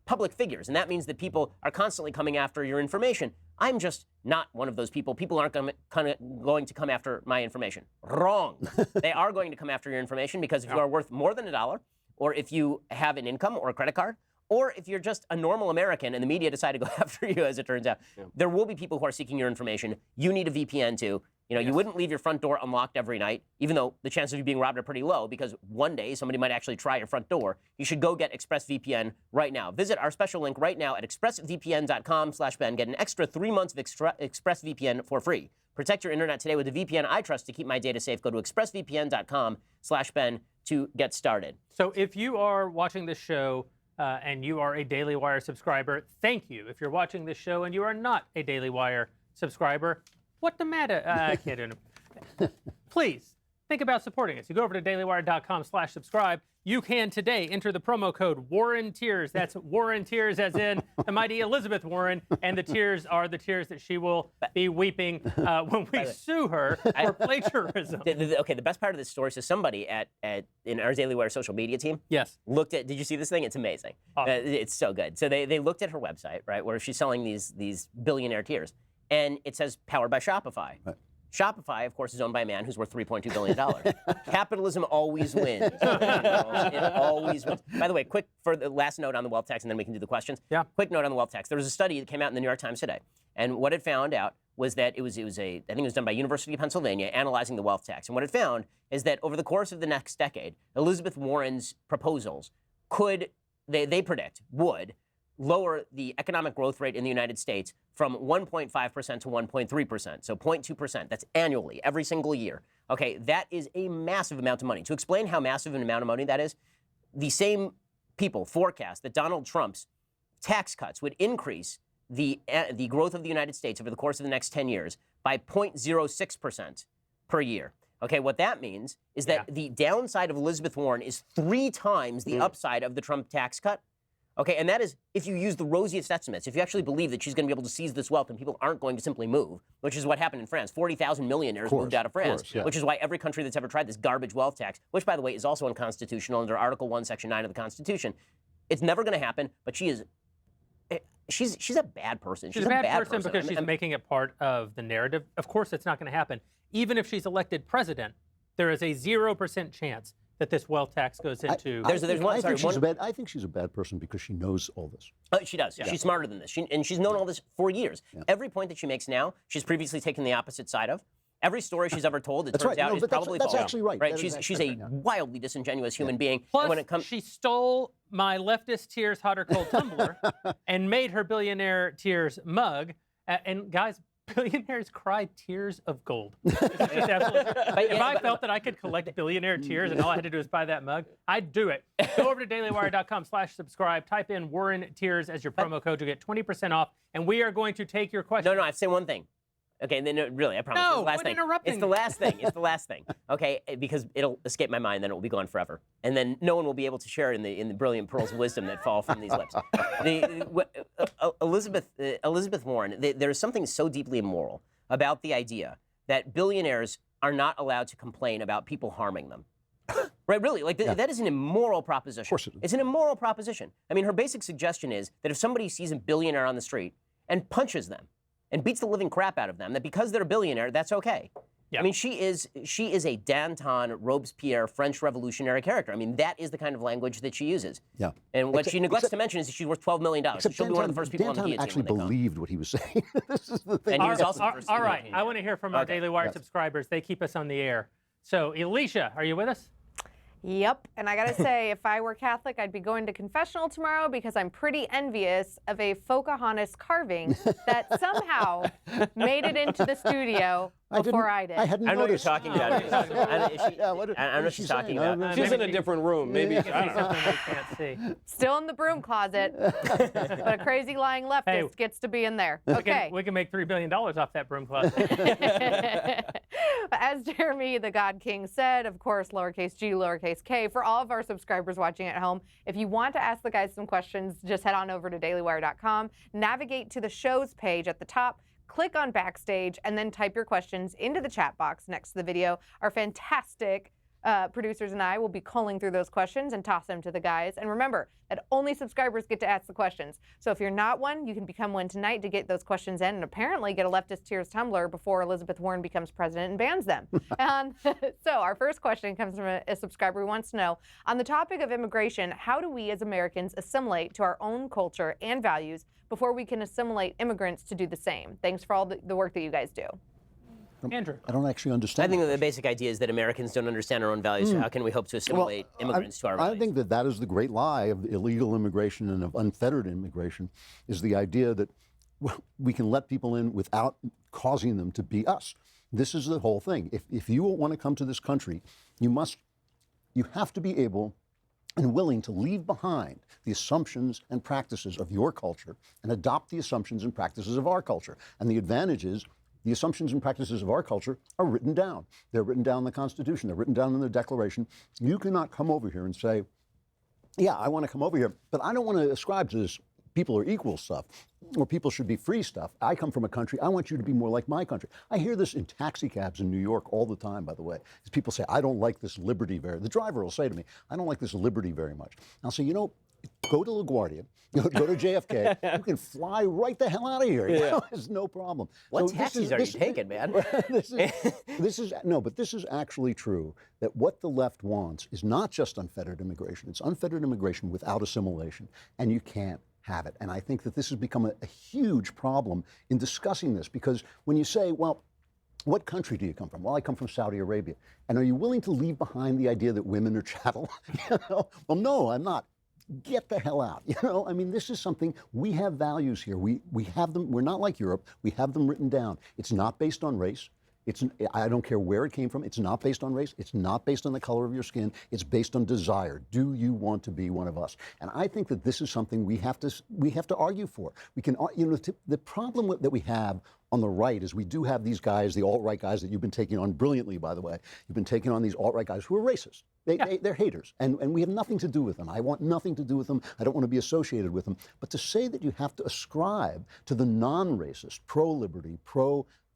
public figures, and that means that people are constantly coming after your information. I'm just not one of those people. People aren't going to come after my information. Wrong. They are going to come after your information because if you are worth more than $1, or if you have an income or a credit card, or if you're just a normal American and the media decide to go after you, as it turns out, there will be people who are seeking your information. You need a VPN too. You know, you wouldn't leave your front door unlocked every night, even though the chances of you being robbed are pretty low, because one day somebody might actually try your front door. You should go get ExpressVPN right now. Visit our special link right now at expressvpn.com/Ben. Get an extra 3 months of ExpressVPN for free. Protect your internet today with the VPN I trust to keep my data safe. Go to expressvpn.com/Ben to get started. So if you are watching this show and you are a Daily Wire subscriber, thank you. If you're watching this show and you are not a Daily Wire subscriber, what the matter? I can't do it. Please think about supporting us. You go over to dailywire.com/subscribe. You can today enter the promo code Warren Tears. That's Warren Tears, as in the mighty Elizabeth Warren, and the tears are the tears that she will be weeping when we sue her for plagiarism. Okay, the best part of this story is somebody in our Daily Wire social media team looked at. Did you see this thing? It's amazing. Awesome. It's so good. So they looked at her website, right, where she's selling these billionaire tears, and it says powered by Shopify. Right. Shopify, of course, is owned by a man who's worth $3.2 billion. Capitalism always wins. It always wins. By the way, quick for the last note on the wealth tax, and then we can do the questions. Yeah. Quick note on the wealth tax. There was a study that came out in the New York Times today, and what it found out was that I think it was done by University of Pennsylvania, analyzing the wealth tax. And what it found is that over the course of the next decade, Elizabeth Warren's proposals they predict, would lower the economic growth rate in the United States from 1.5% to 1.3%, so 0.2%. That's annually, every single year. Okay, that is a massive amount of money. To explain how massive an amount of money that is, the same people forecast that Donald Trump's tax cuts would increase the growth of the United States over the course of the next 10 years by 0.06% per year. Okay, what that means is that the downside of Elizabeth Warren is 3 times the upside of the Trump tax cut. Okay, and that is if you use the rosiest estimates, if you actually believe that she's going to be able to seize this wealth and people aren't going to simply move, which is what happened in France. 40,000 millionaires moved out of France, which is why every country that's ever tried this garbage wealth tax, which, by the way, is also unconstitutional under Article 1, Section 9 of the Constitution, it's never going to happen, but she's a bad person. She's a bad person because she's making it part of the narrative. Of course it's not going to happen. Even if she's elected president, there is a 0% chance that this wealth tax goes into. I think she's a bad person because she knows all this. She does. Yeah. She's smarter than this. And she's known all this for years. Yeah. Every point that she makes now, she's previously taken the opposite side of. Every story she's ever told, it turns out, is probably false. That's actually right. Right? She's a wildly disingenuous human being. Plus, and when it comes, she stole my leftist tears hot or cold tumbler and made her billionaire tears mug. And guys, billionaires cry tears of gold. If I felt that I could collect billionaire tears and all I had to do is buy that mug, I'd do it. Go over to dailywire.com/subscribe. Type in Warren Tears as your promo code. You'll get 20% off. And we are going to take your questions. No, I have to say one thing. Okay, and then really, I promise. No, it's the last quit thing. interrupting It's the last thing. It's the last thing. Okay, because it'll escape my mind, then it will be gone forever, and then no one will be able to share in the brilliant pearls of wisdom that fall from these lips. Elizabeth Warren. There is something so deeply immoral about the idea that billionaires are not allowed to complain about people harming them. Right, really, that is an immoral proposition. Of course it is. It's an immoral proposition. I mean, her basic suggestion is that if somebody sees a billionaire on the street and punches them and beats the living crap out of them, that because they're a billionaire, that's okay. Yeah. I mean, she is a Danton, Robespierre, French revolutionary character. I mean, that is the kind of language that she uses. Yeah. And what she neglects to mention is that she's worth $12 million. She'll be one of the first people on the guillotine. Actually believed what he was saying. This is the thing. And he was also all right, I want to hear from our Daily Wire subscribers. They keep us on the air. So, Alicia, are you with us? Yep, and I gotta say, if I were Catholic, I'd be going to confessional tomorrow because I'm pretty envious of a Pocahontas carving that somehow made it into the studio before I did. I hadn't noticed. I know what you're talking about. I don't know what she's talking about. She's in a different room. Maybe. Something we can't see. Still in the broom closet, but a crazy lying leftist gets to be in there. Okay. We can make $3 billion off that broom closet. As Jeremy the God King said, of course, lowercase g, lowercase k. For all of our subscribers watching at home, if you want to ask the guys some questions, just head on over to dailywire.com, navigate to the show's page at the top, click on Backstage, and then type your questions into the chat box next to the video. Our fantastic producers and I will be culling through those questions and toss them to the guys. And remember that only subscribers get to ask the questions. So if you're not one, you can become one tonight to get those questions in and apparently get a leftist tears tumbler before Elizabeth Warren becomes president and bans them. And so our first question comes from a subscriber who wants to know, on the topic of immigration, how do we as Americans assimilate to our own culture and values before we can assimilate immigrants to do the same? Thanks for all the work that you guys do. Andrew. I don't actually understand. I think that the basic idea is that Americans don't understand our own values, so how can we hope to assimilate immigrants to our values? I think that that is the great lie of illegal immigration and of unfettered immigration, is the idea that we can let people in without causing them to be us. This is the whole thing. If you want to come to this country, you have to be able and willing to leave behind the assumptions and practices of your culture and adopt the assumptions and practices of our culture. And the advantage is the assumptions and practices of our culture are written down. They're written down in the Constitution. They're written down in the Declaration. You cannot come over here and say, yeah, I want to come over here, but I don't want to ascribe to this people are equal stuff, or people should be free stuff. I come from a country, I want you to be more like my country. I hear this in taxi cabs in New York all the time, by the way. People say, I don't like this liberty the driver will say to me, I don't like this liberty very much. I'll say, go to LaGuardia, go to JFK, you can fly right the hell out of here. There's no problem. What taxis are you taking, man? This is actually true, that what the left wants is not just unfettered immigration, it's unfettered immigration without assimilation, and you can't have it. And I think that this has become a huge problem in discussing this, because when you say, well, what country do you come from? Well, I come from Saudi Arabia. And are you willing to leave behind the idea that women are chattel? Well, no, I'm not. Get the hell out. I mean, this is something, we have values here. We have them. We're not like Europe. We have them written down. It's not based on race. I don't care where it came from. It's not based on race. It's not based on the color of your skin. It's based on desire. Do you want to be one of us? And I think that this is something we have to argue for. We can, the problem that we have on the right is we do have these guys, the alt-right guys that you've been taking on brilliantly, by the way. You've been taking on these alt-right guys who are racist. They're haters, and we have nothing to do with them. I want nothing to do with them. I don't want to be associated with them. But to say that you have to ascribe to the non-racist, pro-liberty,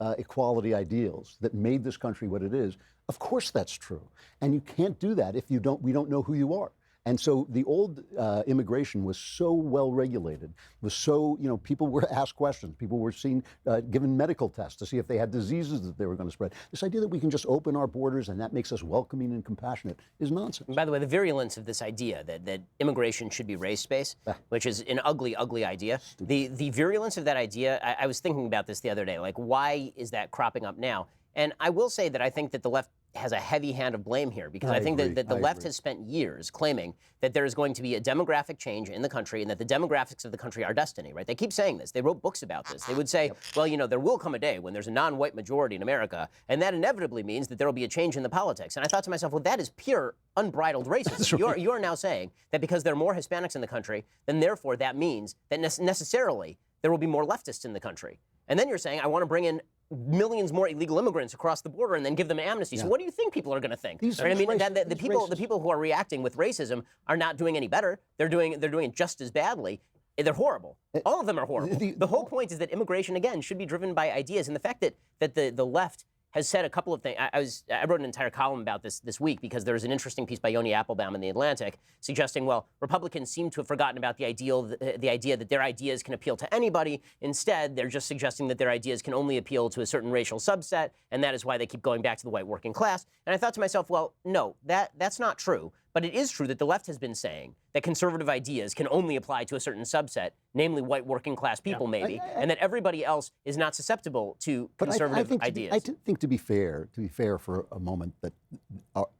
equality ideals that made this country what it is, of course that's true. And you can't do that if we don't know who you are. And so the old immigration was so well regulated, was so, people were asked questions, people were given medical tests to see if they had diseases that they were going to spread. This idea that we can just open our borders and that makes us welcoming and compassionate is nonsense. And by the way, the virulence of this idea that immigration should be race-based, which is an ugly, ugly idea, the virulence of that idea, I was thinking about this the other day, like, why is that cropping up now? And I will say that I think that the left has a heavy hand of blame here, because I think that the left has spent years claiming that there is going to be a demographic change in the country and that the demographics of the country are destiny, right? They keep saying this. They wrote books about this. They would say, well, there will come a day when there's a non-white majority in America, and that inevitably means that there will be a change in the politics. And I thought to myself, well, that is pure unbridled racism. You are now saying that because there are more Hispanics in the country, then therefore that means that necessarily there will be more leftists in the country. And then you're saying, I want to bring in millions more illegal immigrants across the border and then give them amnesty. So what do you think people are going to think? Right? I mean, the people who are reacting with racism are not doing any better. They're doing it just as badly. They're horrible. All of them are horrible. The whole point is that immigration, again, should be driven by ideas. And the fact that the left has said a couple of things. I wrote an entire column about this week, because there's an interesting piece by Yoni Applebaum in The Atlantic suggesting, well, Republicans seem to have forgotten about the idea that their ideas can appeal to anybody. Instead, they're just suggesting that their ideas can only appeal to a certain racial subset, and that is why they keep going back to the white working class. And I thought to myself, well, no, that's not true. But it is true that the left has been saying that conservative ideas can only apply to a certain subset, namely white working class people, maybe, and that everybody else is not susceptible to conservative ideas. I think to be fair for a moment, that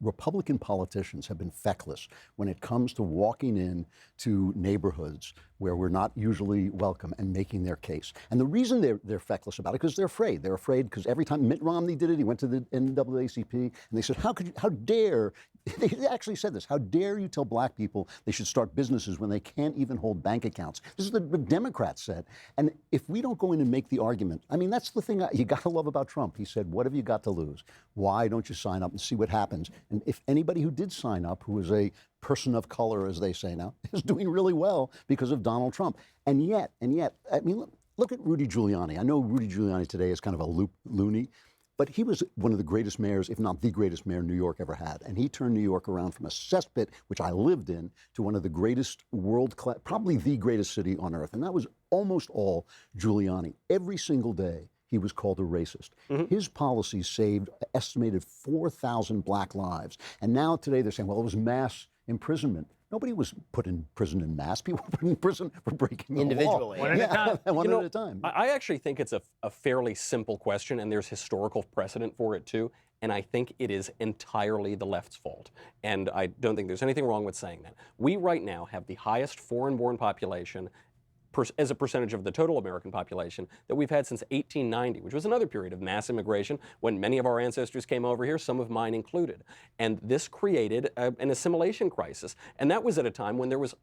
Republican politicians have been feckless when it comes to walking in to neighborhoods where we're not usually welcome and making their case. And the reason they're feckless about it, because they're afraid. They're afraid because every time Mitt Romney did it, he went to the NAACP and they said, how dare, they actually said this, how dare you tell black people they should start businesses when they can't even hold bank accounts? This is what the Democrats said. And if we don't go in and make the argument, I mean, that's the thing you got to love about Trump. He said, what have you got to lose? Why don't you sign up and see what happens? And if anybody who did sign up, who was a person of color, as they say now, is doing really well because of Donald Trump. And yet, I mean, look at Rudy Giuliani. I know Rudy Giuliani today is kind of a loony, but he was one of the greatest mayors, if not the greatest mayor New York ever had. And he turned New York around from a cesspit, which I lived in, to one of the greatest world-class, probably the greatest city on earth. And that was almost all Giuliani. Every single day, he was called a racist. His policies saved estimated 4,000 black lives. And now today they're saying, well, it was mass imprisonment. Nobody was put in prison en masse. People were put in prison for breaking the Individually. law. One at a time. One at a time. I actually think it's a fairly simple question, and there's historical precedent for it too. And I think it is entirely the left's fault. And I don't think there's anything wrong with saying that. We right now have the highest foreign-born population as a percentage of the total American population that we've had since 1890, which was another period of mass immigration when many of our ancestors came over here, some of mine included. And this created an assimilation crisis. And that was at a time when there was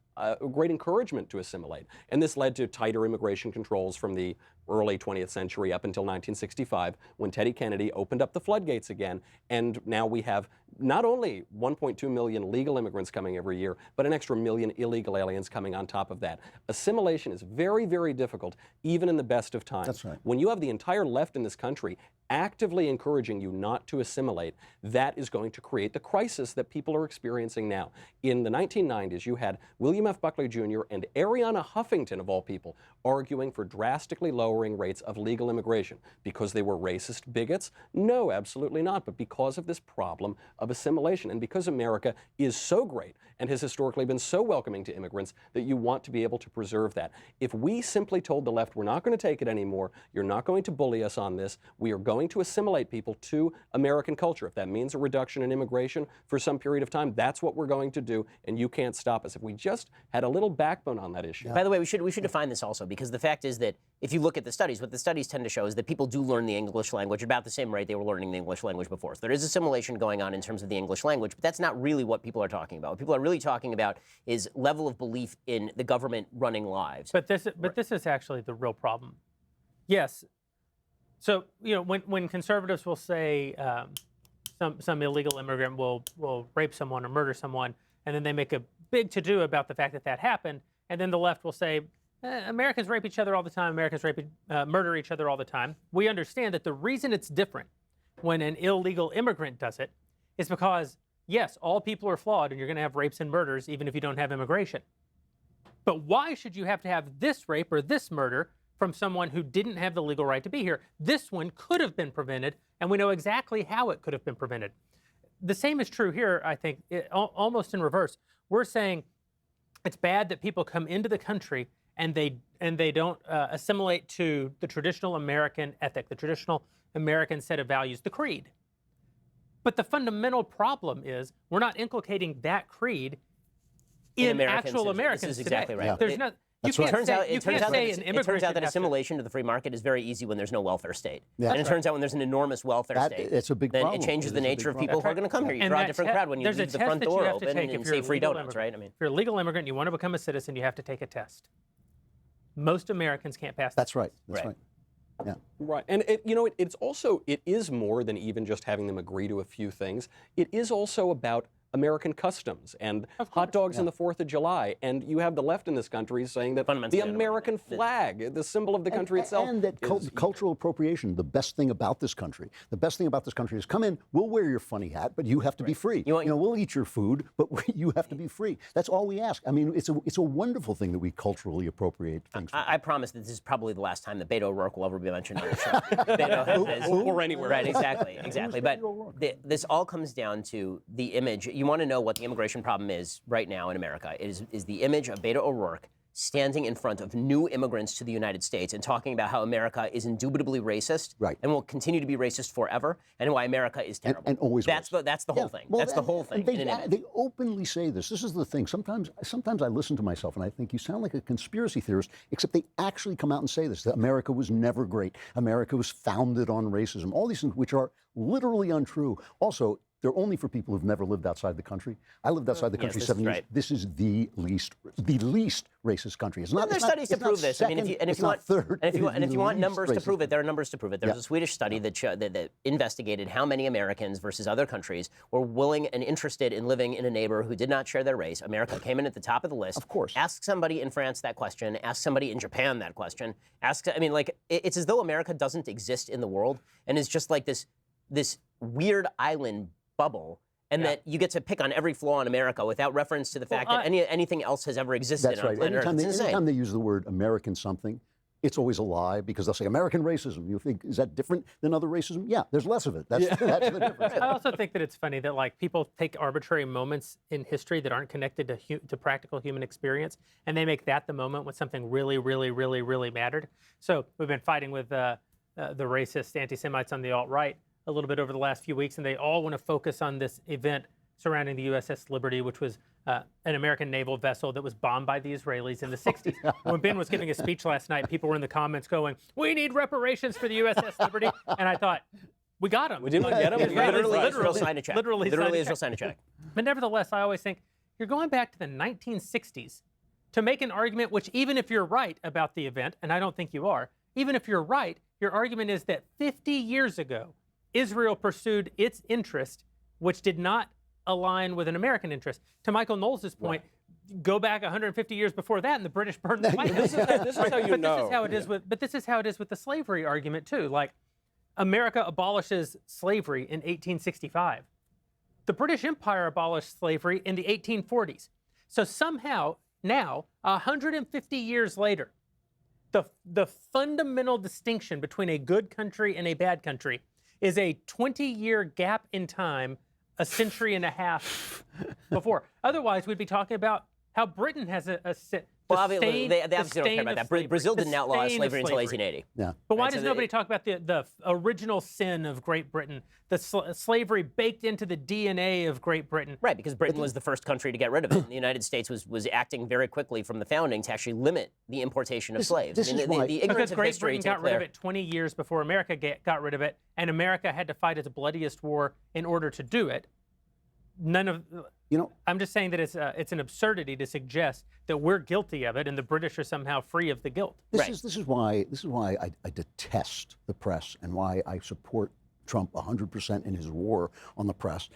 great encouragement to assimilate. And this led to tighter immigration controls from the early 20th century up until 1965, when Teddy Kennedy opened up the floodgates again. And now we have not only 1.2 million legal immigrants coming every year, but an extra million illegal aliens coming on top of that. Assimilation is very, very difficult, even in the best of times. That's right. When you have the entire left in this country actively encouraging you not to assimilate, that is going to create the crisis that people are experiencing now. In the 1990s, you had William F. Buckley Jr. and Arianna Huffington, of all people, arguing for drastically lowering rates of legal immigration. Because they were racist bigots? No, absolutely not, but because of this problem of assimilation, and because America is so great and has historically been so welcoming to immigrants that you want to be able to preserve that. If we simply told the left, we're not going to take it anymore, you're not going to bully us on this, we are going to assimilate people to American culture. If that means a reduction in immigration for some period of time, that's what we're going to do, and you can't stop us. If we just had a little backbone on that issue. By the way, we should define this also, because the fact is that if you look at the studies, what the studies tend to show is that people do learn the English language about the same rate they were learning the English language before. So there is assimilation going on in terms of the English language, but that's not really what people are talking about. What people are really talking about is level of belief in the government running lives. But this is actually the real problem. Yes. So, you know, when conservatives will say some illegal immigrant will rape someone or murder someone, and then they make a big to-do about the fact that that happened, and then the left will say, Americans rape each other all the time, Americans murder each other all the time. We understand that the reason it's different when an illegal immigrant does it is because, yes, all people are flawed, and you're going to have rapes and murders even if you don't have immigration. But why should you have to have this rape or this murder from someone who didn't have the legal right to be here? This one could have been prevented, and we know exactly how it could have been prevented. The same is true here, I think, almost in reverse. We're saying it's bad that people come into the country and they don't assimilate to the traditional American ethic, the traditional American set of values, the creed. But the fundamental problem is we're not inculcating that creed in actual Americans This is today. exactly right. There's no. It turns out that assimilation assimilation to the free market is very easy when there's no welfare state. Yeah. And it turns out when there's an enormous welfare state, it's a big then problem. it changes the It is a nature big of people who are going to come here. You draw a different crowd when you leave the front door open and say free donuts, right? I mean, if you're a legal immigrant and you want to become a citizen, you have to take a test. Most Americans can't pass that. That's right. That's right. Yeah. Right, and it is more than even just having them agree to a few things. It is also about American customs and hot dogs on the 4th of July, and you have the left in this country saying that the American flag, the symbol of the country itself, and that cultural appropriation. The best thing about this country, is come in. We'll wear your funny hat, but you have to be free. We'll eat your food, but you have to be free. That's all we ask. I mean, it's a wonderful thing that we culturally appropriate things. I promise that this is probably the last time that Beto O'Rourke will ever be mentioned on the show. Beto or anywhere. Right, exactly. But this all comes down to the image. You want to know what the immigration problem is right now in America. It is the image of Beto O'Rourke standing in front of new immigrants to the United States and talking about how America is indubitably racist and will continue to be racist forever, and why America is terrible. And always that's was. That's the whole thing. Well, that's the whole thing. They openly say this. This is the thing. Sometimes I listen to myself and I think you sound like a conspiracy theorist, except they actually come out and say this, that America was never great. America was founded on racism. All these things which are literally untrue. Also, they're only for people who've never lived outside the country. I lived outside the country 7 years. This is the least racist country. It's not. There's studies to prove this. Second, I mean, if you want numbers to prove it, there are numbers to prove it. There was a Swedish study that investigated how many Americans versus other countries were willing and interested in living in a neighbor who did not share their race. America came in at the top of the list. Of course. Ask somebody in France that question. Ask somebody in Japan that question. It's as though America doesn't exist in the world and is just like this weird island bubble, and that you get to pick on every flaw in America without reference to the fact that anything else has ever existed on planet Earth. It's insane. Anytime they use the word American something, it's always a lie because they'll say American racism. You think, is that different than other racism? Yeah, there's less of it. That's the difference. I also think that it's funny that like people take arbitrary moments in history that aren't connected to practical human experience, and they make that the moment when something really, really, really, really mattered. So we've been fighting with the racist anti-Semites on the alt-right a little bit over the last few weeks, and they all want to focus on this event surrounding the USS Liberty, which was an American naval vessel that was bombed by the Israelis in the 60s. When Ben was giving a speech last night, people were in the comments going, "We need reparations for the USS Liberty," and I thought, we got them. We didn't get them. Literally, Israel signed a check. Literally Israel signed a check. But nevertheless, I always think you're going back to the 1960s to make an argument which, even if you're right about the event, and I don't think you are, even if you're right, your argument is that 50 years ago, Israel pursued its interest, which did not align with an American interest. To Michael Knowles' point, go back 150 years before that, and the British burned the White House. This is how you know. But this is how it is with the slavery argument too. Like, America abolishes slavery in 1865. The British Empire abolished slavery in the 1840s. So somehow now, 150 years later, the fundamental distinction between a good country and a bad country is a 20-year gap in time, a century and a half before. Otherwise, we'd be talking about how Britain has a well, obviously, they obviously don't care about that. Brazil didn't outlaw slavery until 1880. Yeah. But why does nobody talk about the original sin of Great Britain, the slavery baked into the DNA of Great Britain? Right, because Britain was the first country to get rid of it. And the United States was acting very quickly from the founding to actually limit the importation of slaves. This is why, the ignorance because of Great history Britain to got rid of declare- it 20 years before America got rid of it, and America had to fight its bloodiest war in order to do it. I'm just saying that it's an absurdity to suggest that we're guilty of it and the British are somehow free of the guilt. This is why I detest the press and why I support Trump 100% in his war on the press.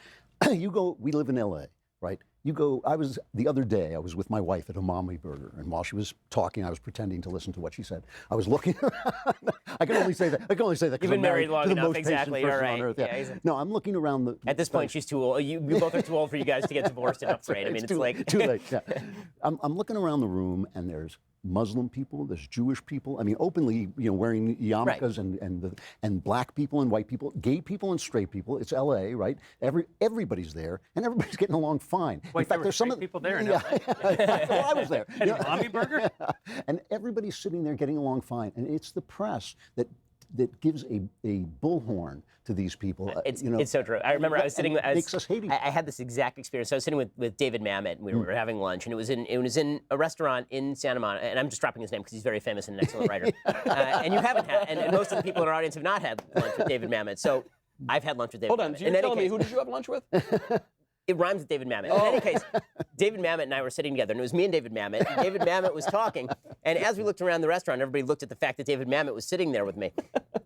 We live in LA, right? The other day, I was with my wife at Umami Burger, and while she was talking, I was pretending to listen to what she said. I was looking around. I can only say that because You've been I'm married long to the enough, most exactly. patient All person right. on earth. Yeah, exactly. No, I'm looking around At this point, she's too old. You both are too old for you guys to get divorced and upgrade. I mean, it's like too late. Yeah. I'm looking around the room, and there's Muslim people, there's Jewish people. I mean, openly, wearing yarmulkes, and black people and white people, gay people and straight people. It's L.A., right? Everybody's there, and everybody's getting along fine. Wait, in fact, there's some people there. Yeah, well, I was there. Mommy Burger? And everybody's sitting there getting along fine, and it's the press that gives a bullhorn to these people. It's so true. I remember I was sitting. Makes us hate each other. I had this exact experience. I was sitting with David Mamet, and we were having lunch, and it was in a restaurant in Santa Monica. And I'm just dropping his name because he's very famous and an excellent writer. And you haven't had, and most of the people in our audience have not had lunch with David Mamet. So I've had lunch with David. Hold on, Mamet. you're telling me who did you have lunch with? It rhymes with David Mamet. In any case, David Mamet and I were sitting together, and it was me and David Mamet. And David Mamet was talking, and as we looked around the restaurant, everybody looked at the fact that David Mamet was sitting there with me.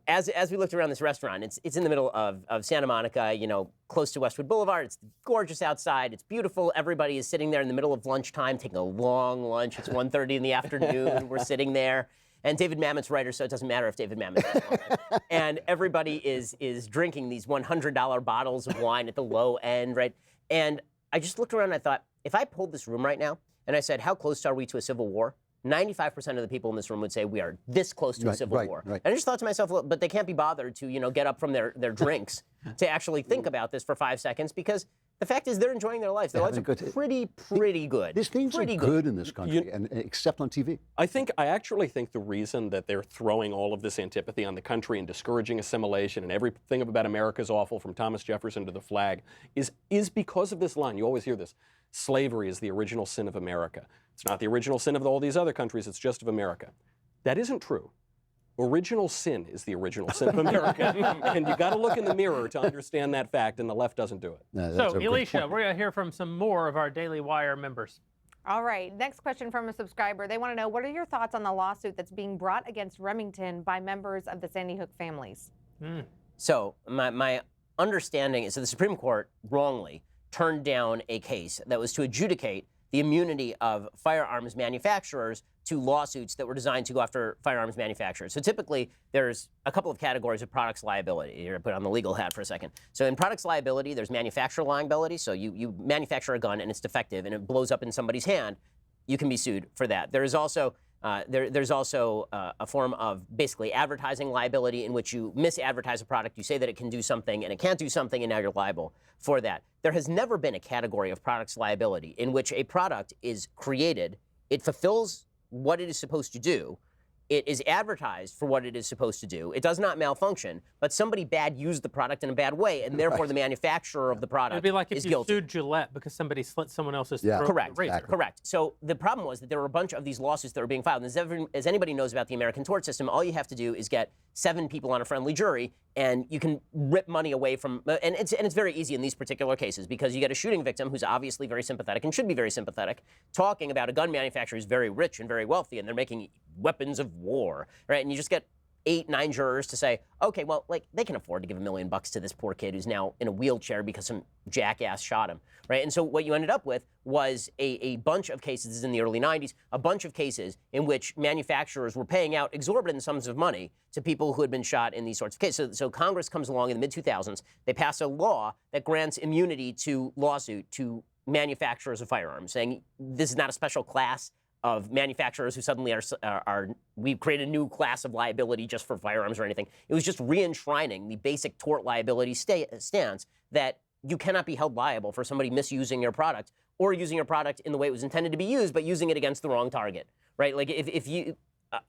As we looked around this restaurant, it's in the middle of Santa Monica, close to Westwood Boulevard. It's gorgeous outside. It's beautiful. Everybody is sitting there in the middle of lunchtime, taking a long lunch. It's 1:30 in the afternoon. We're sitting there. And David Mamet's writer, so it doesn't matter if David Mamet has one. And everybody is drinking these $100 bottles of wine at the low end, right? And I just looked around and I thought, if I pulled this room right now and I said, how close are we to a civil war? 95% of the people in this room would say we are this close to a civil war. Right. And I just thought to myself, but they can't be bothered to, get up from their drinks to actually think about this for 5 seconds, because the fact is they're enjoying their lives. Their lives are pretty good. These things are good in this country, and except on TV. I actually think the reason that they're throwing all of this antipathy on the country and discouraging assimilation and everything about America is awful, from Thomas Jefferson to the flag, is because of this line. You always hear this. Slavery is the original sin of America. It's not the original sin of all these other countries, it's just of America. That isn't true. Original sin is the original sin of America. And you got to look in the mirror to understand that fact, and the left doesn't do it. No, so, Elisha, we're going to hear from some more of our Daily Wire members. All right, next question from a subscriber. They want to know, what are your thoughts on the lawsuit that's being brought against Remington by members of the Sandy Hook families? So my understanding is that the Supreme Court wrongly turned down a case that was to adjudicate the immunity of firearms manufacturers to lawsuits that were designed to go after firearms manufacturers. So typically, there's a couple of categories of products liability. Here, I put on the legal hat for a second. So in products liability, there's manufacturer liability. So you manufacture a gun and it's defective and it blows up in somebody's hand, you can be sued for that. There is also There's also a form of basically advertising liability in which you misadvertise a product, you say that it can do something and it can't do something, and now you're liable for that. There has never been a category of products liability in which a product is created, it fulfills what it is supposed to do, it is advertised for what it is supposed to do. It does not malfunction, but somebody bad used the product in a bad way, and therefore the manufacturer of the product It'd be like if is you guilty. sued Gillette because somebody slit someone else's Yeah. throat. Correct. with a razor. Exactly. Correct. So the problem was that there were a bunch of these lawsuits that were being filed. And as anybody knows about the American tort system, all you have to do is get 7 people on a friendly jury, and you can rip money away from. And it's very easy in these particular cases because you get a shooting victim who's obviously very sympathetic and should be very sympathetic, talking about a gun manufacturer who's very rich and very wealthy, and they're making weapons of war, right? And you just get 8, 9 jurors to say, okay, well, like, they can afford to give $1 million to this poor kid who's now in a wheelchair because some jackass shot him, right? And so what you ended up with was a bunch of cases, this is in the early 90s, a bunch of cases in which manufacturers were paying out exorbitant sums of money to people who had been shot in these sorts of cases. So Congress comes along in the mid-2000s, they pass a law that grants immunity to lawsuit to manufacturers of firearms, saying this is not a special class of manufacturers who suddenly we've created a new class of liability just for firearms or anything. It was just re-enshrining the basic tort liability stance that you cannot be held liable for somebody misusing your product or using your product in the way it was intended to be used, but using it against the wrong target, right? Like if you,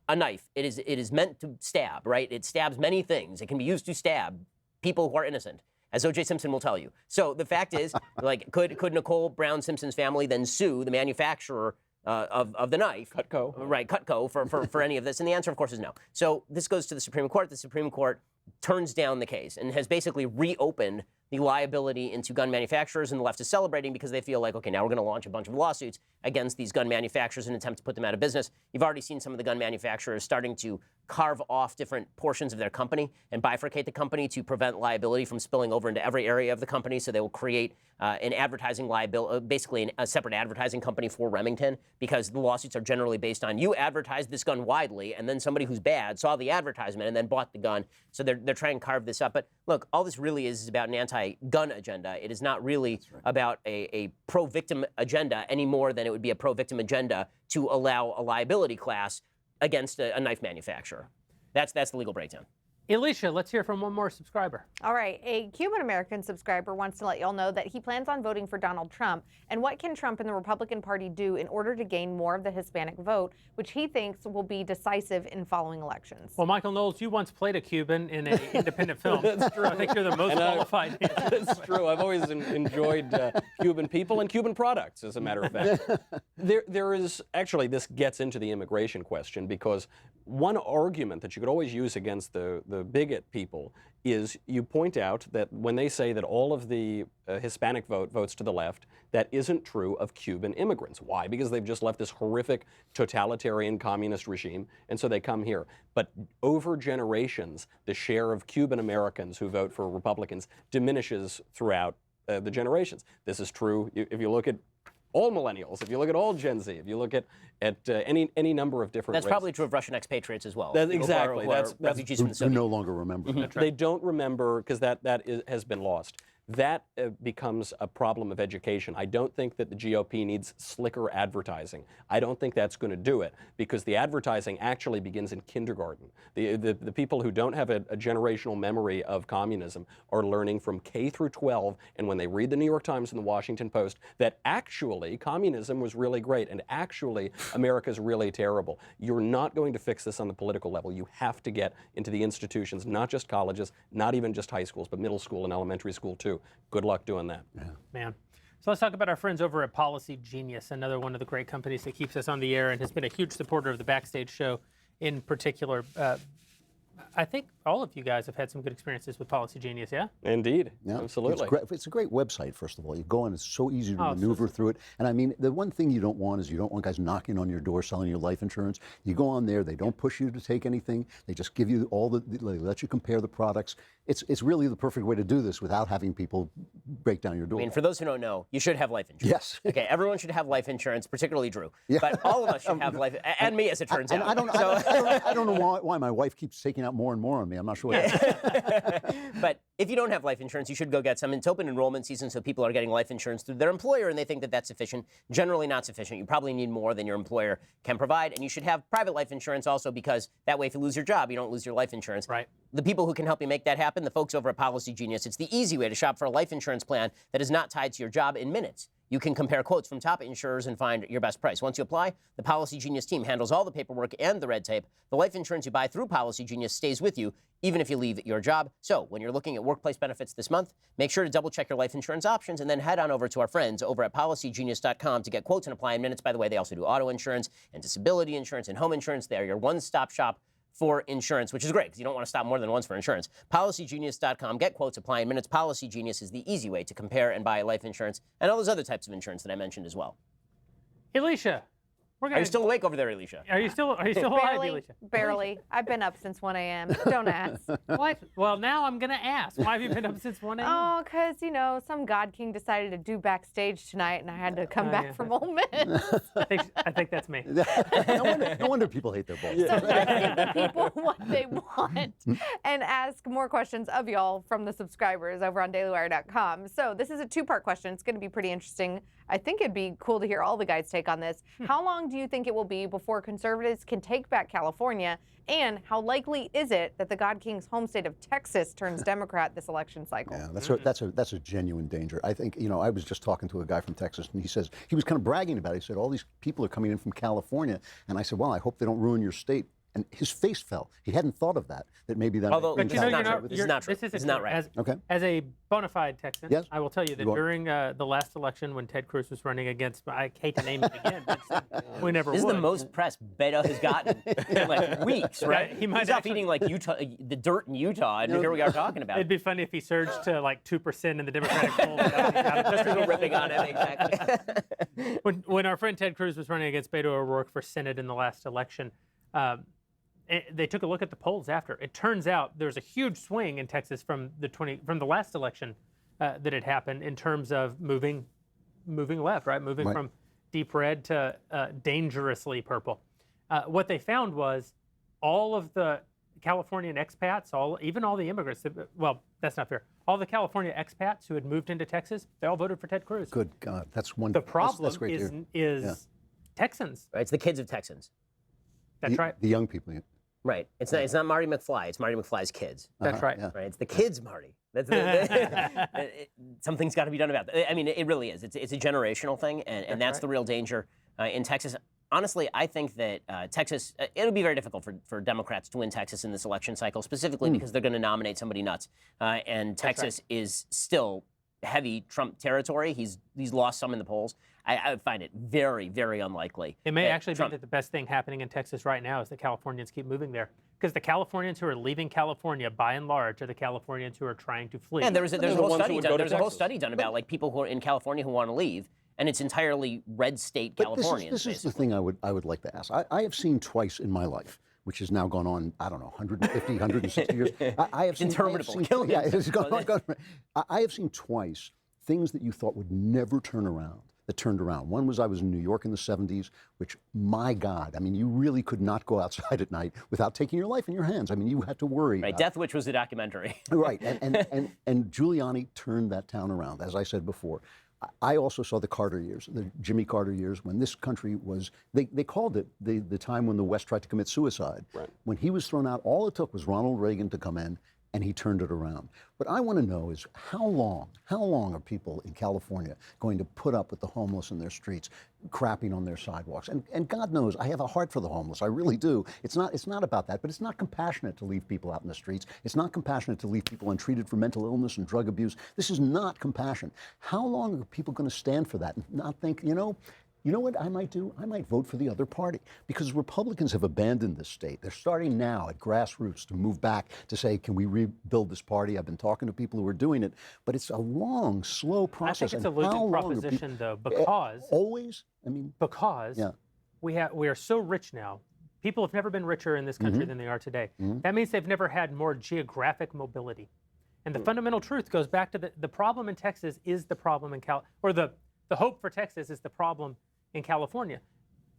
a knife, it is meant to stab, right? It stabs many things. It can be used to stab people who are innocent, as O.J. Simpson will tell you. So the fact is, like, could Nicole Brown Simpson's family then sue the manufacturer of the knife, Cutco. Right, Cutco, for any of this? And the answer, of course, is no. So this goes to the Supreme Court. The Supreme Court turns down the case and has basically reopened the liability into gun manufacturers, and the left is celebrating because they feel like, okay, now we're going to launch a bunch of lawsuits against these gun manufacturers in an attempt to put them out of business. You've already seen some of the gun manufacturers starting to carve off different portions of their company and bifurcate the company to prevent liability from spilling over into every area of the company. So they will create an advertising liability, basically a separate advertising company for Remington, because the lawsuits are generally based on you advertised this gun widely, and then somebody who's bad saw the advertisement and then bought the gun. So they're trying to carve this up. But look, all this really is about an anti-gun agenda. It is not really about a pro-victim agenda any more than it would be a pro-victim agenda to allow a liability class against a knife manufacturer. That's the legal breakdown. Alicia, let's hear from one more subscriber. All right, a Cuban-American subscriber wants to let y'all know that he plans on voting for Donald Trump. And what can Trump and the Republican Party do in order to gain more of the Hispanic vote, which he thinks will be decisive in following elections? Well, Michael Knowles, you once played a Cuban in an independent film. That's true. I think you're the most qualified. That's true. I've always enjoyed Cuban people and Cuban products, as a matter of fact. There is, actually, this gets into the immigration question, because one argument that you could always use against the bigot people is you point out that when they say that all of the Hispanic votes to the left, that isn't true of Cuban immigrants. Why? Because they've just left this horrific totalitarian communist regime, and so they come here. But over generations, the share of Cuban Americans who vote for Republicans diminishes throughout the generations. This is true if you look at all millennials, if you look at all Gen Z, if you look at any number of different That's races. probably true of Russian expatriates as well. Exactly. Who are That's refugees from the Who Soviet no longer remember. They don't remember, because that has been lost. That becomes a problem of education. I don't think that the GOP needs slicker advertising. I don't think that's going to do it, because the advertising actually begins in kindergarten. The people who don't have a generational memory of communism are learning from K through 12, and when they read the New York Times and the Washington Post, that actually communism was really great and actually America's really terrible. You're not going to fix this on the political level. You have to get into the institutions, not just colleges, not even just high schools, but middle school and elementary school too. Good luck doing that. Yeah. Man. So let's talk about our friends over at Policy Genius, another one of the great companies that keeps us on the air and has been a huge supporter of the Backstage show in particular. I think all of you guys have had some good experiences with Policy Genius, yeah? Indeed. Yeah, Absolutely. It's a great website, first of all. You go on, it's so easy to Oh, maneuver through it. And I mean, the one thing you don't want is you don't want guys knocking on your door selling you life insurance. You go on there, they don't push you to take anything. They just give you they let you compare the products. It's really the perfect way to do this without having people break down your door. I mean, for those who don't know, you should have life insurance. Yes. Okay, everyone should have life insurance, particularly Drew. Yeah. But all of us should have life, and me, as it turns And out. I don't know why my wife keeps taking out more more and more on me. I'm not sure what But if you don't have life insurance, you should go get some. It's open enrollment season, so people are getting life insurance through their employer, and they think that that's sufficient. Generally not sufficient. You probably need more than your employer can provide, and you should have private life insurance also, because that way if you lose your job, you don't lose your life insurance. Right. The people who can help you make that happen, the folks over at Policy Genius, it's the easy way to shop for a life insurance plan that is not tied to your job in minutes. You can compare quotes from top insurers and find your best price. Once you apply, the Policy Genius team handles all the paperwork and the red tape. The life insurance you buy through Policy Genius stays with you, even if you leave your job. So when you're looking at workplace benefits this month, make sure to double check your life insurance options and then head on over to our friends over at policygenius.com to get quotes and apply in minutes. By the way, they also do auto insurance and disability insurance and home insurance. They are your one-stop shop for insurance, which is great because you don't want to stop more than once for insurance. PolicyGenius.com. Get quotes, apply in minutes. Policy Genius is the easy way to compare and buy life insurance and all those other types of insurance that I mentioned as well. Alicia, we're gonna. Are you still awake over there, Alicia? Are you still alive, Alicia? Barely. I've been up since 1 a.m. Don't ask. What? Well, now I'm going to ask. Why have you been up since 1 a.m.? Oh, because, some God King decided to do Backstage tonight, and I had to come back from Ole Miss. I think that's me. no wonder people hate their balls. So let's give the people what they want and ask more questions of y'all from the subscribers over on dailywire.com. So this is a two-part question. It's going to be pretty interesting. I think it'd be cool to hear all the guys' take on this. How long do you think it will be before conservatives can take back California? And how likely is it that the God King's home state of Texas turns Democrat this election cycle? Yeah, that's a genuine danger. I think, I was just talking to a guy from Texas, and he says, he was kind of bragging about it. He said, all these people are coming in from California. And I said, well, I hope they don't ruin your state. And his face fell. He hadn't thought of that maybe that. Although, But this is not true. This is not true. This This is not right. As a bona fide Texan, Yes. I will tell you that You are. during the last election when Ted Cruz was running against, I hate to name it again, but we never This would. is the most press Beto has gotten in like weeks, right? He might He's off actually- eating like Utah, the dirt in Utah, and here we are talking about It'd it. be funny if he surged to like 2% in the Democratic poll. without Just to go ripping on it, exactly. When our friend Ted Cruz was running against Beto O'Rourke for Senate in the last election, they took a look at the polls after. It turns out there's a huge swing in Texas from the last election that had happened in terms of moving left, right? Moving from deep red to dangerously purple. What they found was all of the Californian expats, even all the immigrants, well, that's not fair. All the California expats who had moved into Texas, they all voted for Ted Cruz. Good God, that's one. The problem that's great to hear. is Texans. Right, it's the kids of Texans. That's right. The young people. Right. It's not Marty McFly. It's Marty McFly's kids. That's right. Yeah. Right. It's the kids, Marty. Something's got to be done about that. I mean, it really is. It's a generational thing, and that's right. the real danger in Texas. Honestly, I think that Texas, it'll be very difficult for Democrats to win Texas in this election cycle, specifically because they're going to nominate somebody nuts. And Texas is still heavy Trump territory. He's lost some in the polls. I find it very, very unlikely. It may that actually Trump- be that the best thing happening in Texas right now is the Californians keep moving there. Because the Californians who are leaving California, by and large, are the Californians who are trying to flee. Yeah, there's a the whole ones who study would done. go to There's a whole Texas. study done about like people who are in California who want to leave, and it's entirely red state Californians. This is the thing I would like to ask. I have seen twice in my life, which has now gone on, I don't know, 150, 160 years. I have seen, interminable. Yeah, it's gone on. I have seen twice things that you thought would never turn around, that turned around. One was I was in New York in the 70s, which, my God, I mean, you really could not go outside at night without taking your life in your hands. I mean, you had to worry. Right, Death Witch was a documentary. Right, and Giuliani turned that town around, as I said before. I also saw the Carter years, the Jimmy Carter years, when this country was, they called it the time when the West tried to commit suicide. Right. When he was thrown out, all it took was Ronald Reagan to come in, and he turned it around. What I want to know is how long are people in California going to put up with the homeless in their streets, crapping on their sidewalks? And God knows, I have a heart for the homeless. I really do. It's not about that, but it's not compassionate to leave people out in the streets. It's not compassionate to leave people untreated for mental illness and drug abuse. This is not compassion. How long are people going to stand for that and not think, you know what I might do? I might vote for the other party, because Republicans have abandoned this state. They're starting now at grassroots to move back to say, can we rebuild this party? I've been talking to people who are doing it, but it's a long, slow process. I think it's a And how losing long are proposition, though, because always? I mean, because yeah. we are so rich now. People have never been richer in this country than they are today. That means they've never had more geographic mobility. And the fundamental truth goes back to the problem in Texas is the problem in the hope for Texas is the problem in California.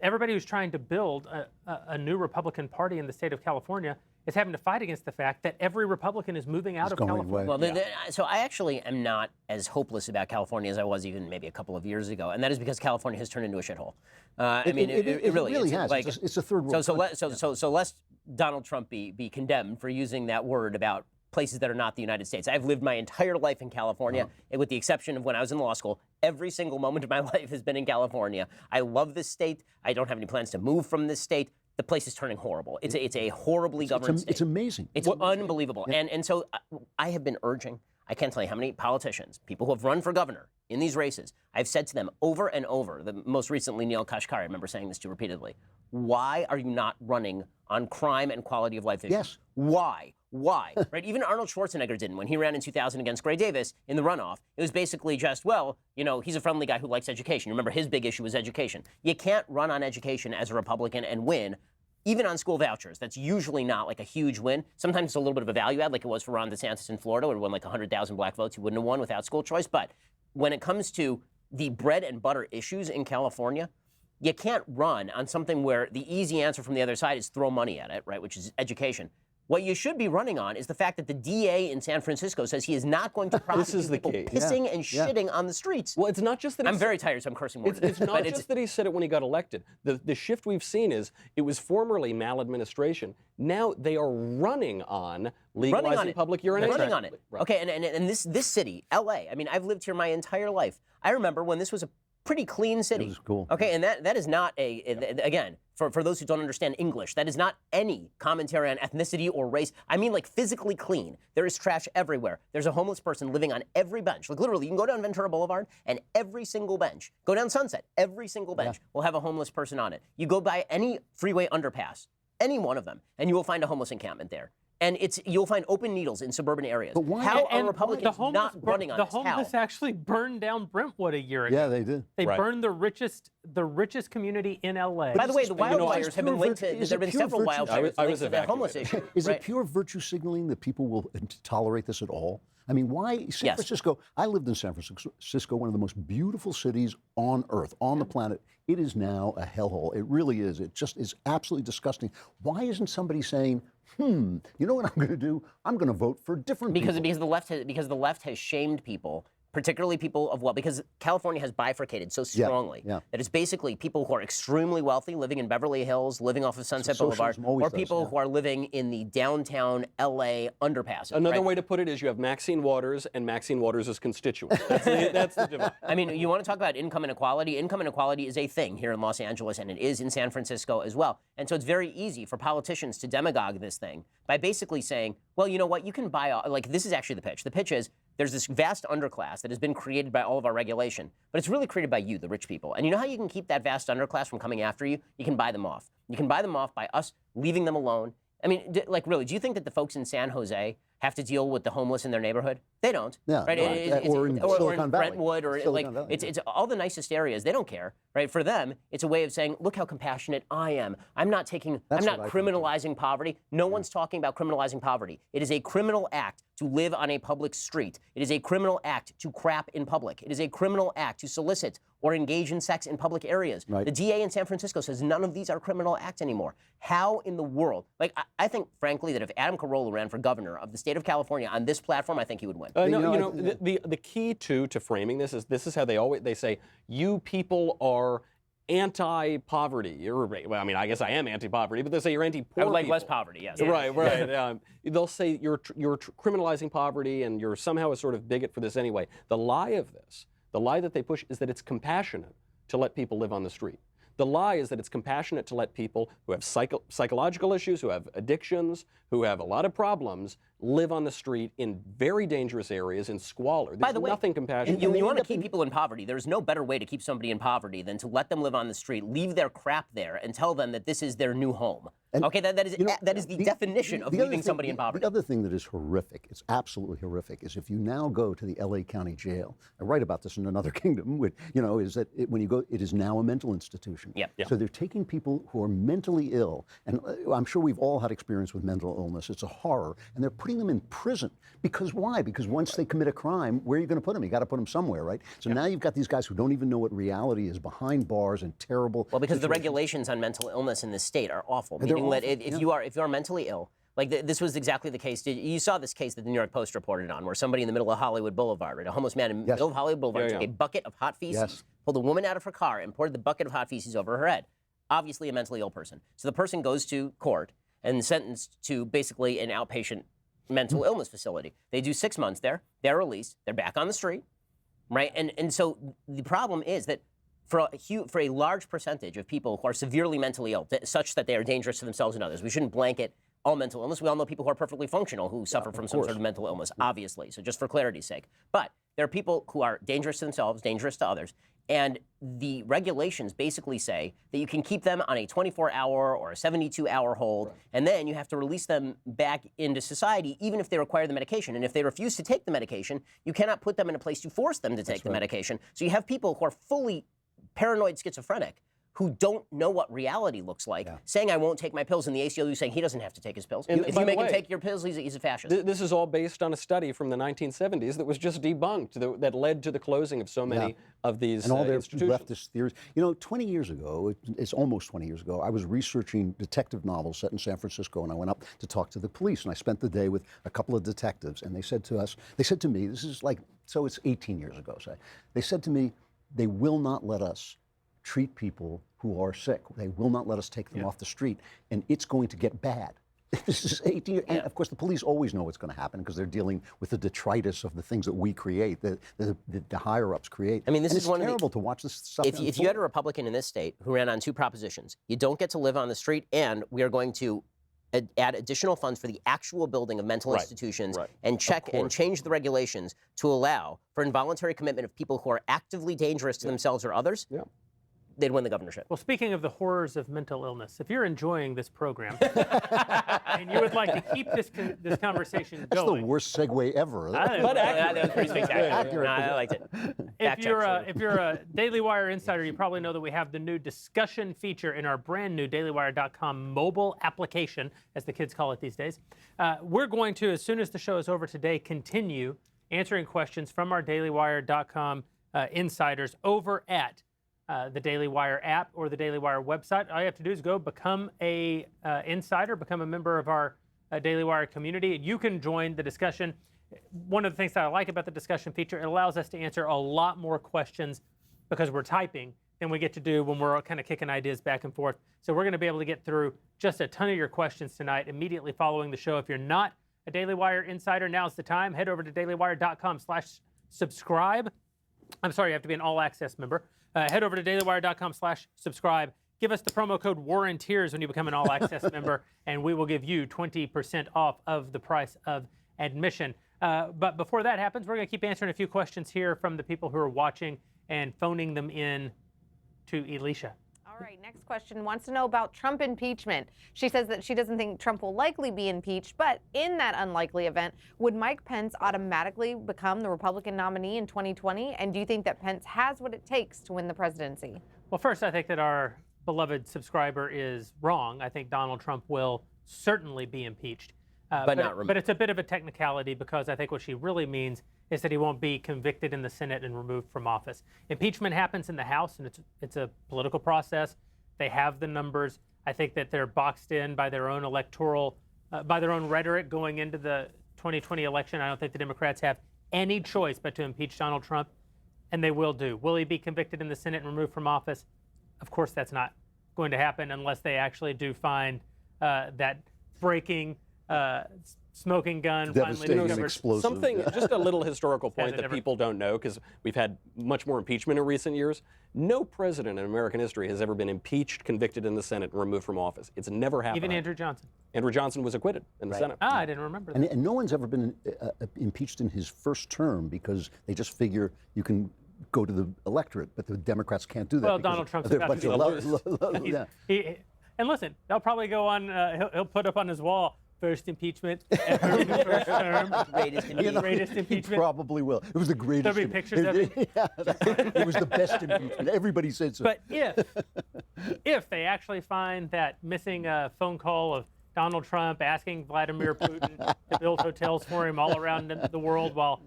Everybody who's trying to build a new Republican Party in the state of California is having to fight against the fact that every Republican is moving out of going California. away. Well, so I actually am not as hopeless about California as I was even maybe a couple of years ago, and that is because California has turned into a shithole. I mean, it really has. Like, it's a third world country. So lest Donald Trump be condemned for using that word about places that are not the United States. I've lived my entire life in California, and with the exception of when I was in law school. Every single moment of my life has been in California. I love this state. I don't have any plans to move from this state. The place is turning horrible. It's a horribly governed state. It's amazing. It's unbelievable. Yeah. And so I have been urging, I can't tell you how many politicians, people who have run for governor in these races, I've said to them over and over, most recently Neil Kashkari, I remember saying this to repeatedly, why are you not running on crime and quality of life issues? Yes. Why? Why? Right? Even Arnold Schwarzenegger didn't. When he ran in 2000 against Gray Davis in the runoff, it was basically just, well, you know, he's a friendly guy who likes education. Remember, his big issue was education. You can't run on education as a Republican and win, even on school vouchers. That's usually not like a huge win. Sometimes it's a little bit of a value add, like it was for Ron DeSantis in Florida, where he won like 100,000 black votes. He wouldn't have won without school choice. But when it comes to the bread and butter issues in California, you can't run on something where the easy answer from the other side is throw money at it, right, which is education. What you should be running on is the fact that the DA in San Francisco says he is not going to prosecute people pissing and shitting on the streets. Well, it's not just that I'm very tired, so I'm cursing more. It's not just that he said it when he got elected. The shift we've seen is it was formerly maladministration. Now they are running on legalizing public urination. Running on it. Right. Okay, and this city, LA, I mean, I've lived here my entire life. I remember when this was a pretty clean city. It was cool. Okay, and that is not again, for those who don't understand English, that is not any commentary on ethnicity or race. I mean, like, physically clean. There is trash everywhere. There's a homeless person living on every bench. Like, literally, you can go down Ventura Boulevard, and every single bench, go down Sunset, every single bench will have a homeless person on it. You go by any freeway underpass, any one of them, and you will find a homeless encampment there. And you'll find open needles in suburban areas. But why? How are Republicans not running on this? The homeless actually burned down Brentwood a year ago. Yeah, they did. They burned the richest community in LA. By the way, the wildfires have been linked to. There have been several wildfires linked to the homeless issue. Is it pure virtue signaling that people will tolerate this at all? I mean, why San Francisco? I lived in San Francisco, one of the most beautiful cities on Earth, on the planet. It is now a hellhole. It really is. It just is absolutely disgusting. Why isn't somebody saying, you know what I'm going to do? I'm going to vote for different people. Because the left has shamed people, particularly people of because California has bifurcated so strongly that it's basically people who are extremely wealthy living in Beverly Hills, living off of Sunset Boulevard, or people who are living in the downtown LA underpasses. Another way to put it is you have Maxine Waters and Maxine Waters' constituents. That's the divide. I mean, you want to talk about income inequality? Income inequality is a thing here in Los Angeles, and it is in San Francisco as well. And so it's very easy for politicians to demagogue this thing by basically saying, well, you know what, you can buy, like, this is actually the pitch. The pitch is, there's this vast underclass that has been created by all of our regulation, but it's really created by you, the rich people. And you know how you can keep that vast underclass from coming after you? You can buy them off. You can buy them off by us leaving them alone. I mean, like, really, do you think that the folks in San Jose have to deal with the homeless in their neighborhood? They don't. Yeah, right? Or in Silicon Valley. Brentwood, or Silicon Valley, it's all the nicest areas. They don't care, right? For them, it's a way of saying, look how compassionate I am. I'm not criminalizing poverty. No one's talking about criminalizing poverty. It is a criminal act to live on a public street. It is a criminal act to crap in public. It is a criminal act to solicit or engage in sex in public areas. Right. The DA in San Francisco says none of these are criminal acts anymore. How in the world? Like, I think, frankly, that if Adam Carolla ran for governor of the state of California on this platform, I think he would win. The key to framing this is how they say, you people are anti-poverty. Well, I mean, I guess I am anti-poverty, but they say you're anti-poor. I would like people. less poverty, yes. Right. They'll say you're criminalizing poverty and you're somehow a sort of bigot for this anyway. The lie of this, the lie that they push, is that it's compassionate to let people live on the street. The lie is that it's compassionate to let people who have psychological issues, who have addictions, who have a lot of problems, live on the street in very dangerous areas in squalor. There's By the way, nothing compassionate. You want to keep people in poverty. There's no better way to keep somebody in poverty than to let them live on the street, leave their crap there, and tell them that this is their new home. Okay, that is the definition of leaving somebody in poverty. The other thing that is horrific, it's absolutely horrific, is if you now go to the LA County Jail. I write about this in Another Kingdom. Is that when you go, it is now a mental institution. Yep. So they're taking people who are mentally ill, and I'm sure we've all had experience with mental illness. It's a horror, and they're putting them in prison. Because why? Because once they commit a crime, where are you going to put them? You got to put them somewhere, right? So now you've got these guys who don't even know what reality is behind bars and terrible. Well, because the regulations on mental illness in this state are awful. Meaning that if you are mentally ill, Like this was exactly the case. You saw this case that the New York Post reported on, where somebody in the middle of Hollywood Boulevard, right, a homeless man in the middle of Hollywood Boulevard, took a bucket of hot feces, pulled a woman out of her car, and poured the bucket of hot feces over her head. Obviously a mentally ill person. So the person goes to court and sentenced to basically an outpatient mental illness facility. They do 6 months there. They're released. They're back on the street, right? And so the problem is that for a large percentage of people who are severely mentally ill, such that they are dangerous to themselves and others, we shouldn't blanket all mental illness. We all know people who are perfectly functional who suffer from some sort of mental illness, obviously. So just for clarity's sake. But there are people who are dangerous to themselves, dangerous to others. And the regulations basically say that you can keep them on a 24-hour or a 72-hour hold, and then you have to release them back into society, even if they require the medication. And if they refuse to take the medication, you cannot put them in a place to force them to take the medication. So you have people who are fully paranoid schizophrenic who don't know what reality looks like, saying, I won't take my pills, and the ACLU saying he doesn't have to take his pills. And if you make him take your pills, he's a fascist. This is all based on a study from the 1970s that was just debunked, that led to the closing of so many of these and all their institutions. leftist theories. You know, 20 years ago, it's almost 20 years ago, I was researching detective novels set in San Francisco, and I went up to talk to the police, and I spent the day with a couple of detectives, and they said to me, this is like, so it's 18 years ago, say, they said to me, they will not let us treat people who are sick. They will not let us take them off the street, and it's going to get bad. This is 18 years, and of course the police always know what's going to happen because they're dealing with the detritus of the things that we create, the higher-ups create. I mean, this and is it's one terrible of the, to watch this stuff. If you had a Republican in this state who ran on two propositions, you don't get to live on the street, and we are going to add additional funds for the actual building of mental institutions and check and change the regulations to allow for involuntary commitment of people who are actively dangerous to themselves or others, they'd win the governorship. Well, speaking of the horrors of mental illness, if you're enjoying this program and you would like to keep this conversation going. That's the worst segue ever. That was pretty spectacular. Accurate. I liked it. If you're a Daily Wire insider, you probably know that we have the new discussion feature in our brand new dailywire.com mobile application, as the kids call it these days. We're going to, as soon as the show is over today, continue answering questions from our dailywire.com insiders over at the Daily Wire app or the Daily Wire website. All you have to do is go become a insider, become a member of our Daily Wire community, and you can join the discussion. One of the things that I like about the discussion feature, it allows us to answer a lot more questions because we're typing than we get to do when we're kind of kicking ideas back and forth. So we're going to be able to get through just a ton of your questions tonight immediately following the show. If you're not a Daily Wire insider, now's the time. Head over to dailywire.com/subscribe. I'm sorry, you have to be an all-access member. Head over to dailywire.com/subscribe. Give us the promo code WARRANTEERS when you become an all-access member, and we will give you 20% off of the price of admission. But before that happens, we're going to keep answering a few questions here from the people who are watching and phoning them in to Elisha. All right, next question wants to know about Trump impeachment. She says that she doesn't think Trump will likely be impeached, but in that unlikely event, would Mike Pence automatically become the Republican nominee in 2020? And do you think that Pence has what it takes to win the presidency? Well, first, I think that our beloved subscriber is wrong. I think Donald Trump will certainly be impeached. But not removed. But it's a bit of a technicality because I think what she really means is that he won't be convicted in the Senate and removed from office. Impeachment happens in the House, and it's a political process. They have the numbers. I think that they're boxed in by their own electoral, by their own rhetoric going into the 2020 election. I don't think the Democrats have any choice but to impeach Donald Trump, and they will do. Will he be convicted in the Senate and removed from office? Of course, that's not going to happen unless they actually do find that breaking smoking gun finally discovered. Explosive. Something, just a little historical point that people don't know, because we've had much more impeachment in recent years. No president in American history has ever been impeached, convicted in the Senate, and removed from office. It's never happened. Even Andrew Johnson. Andrew Johnson was acquitted in the Senate. I didn't remember that. And no one's ever been impeached in his first term because they just figure you can go to the electorate, but the Democrats can't do that. Well, Donald Trump's they're about to bunch of and listen, they'll probably go on. He'll put up on his wall. First impeachment ever in the first term. Greatest impeachment. Greatest He impeachment. probably will. It was the greatest. There'll be pictures of it. Yeah, it was the best impeachment. Everybody said so. But if they actually find that missing phone call of Donald Trump asking Vladimir Putin to build hotels for him all around the world while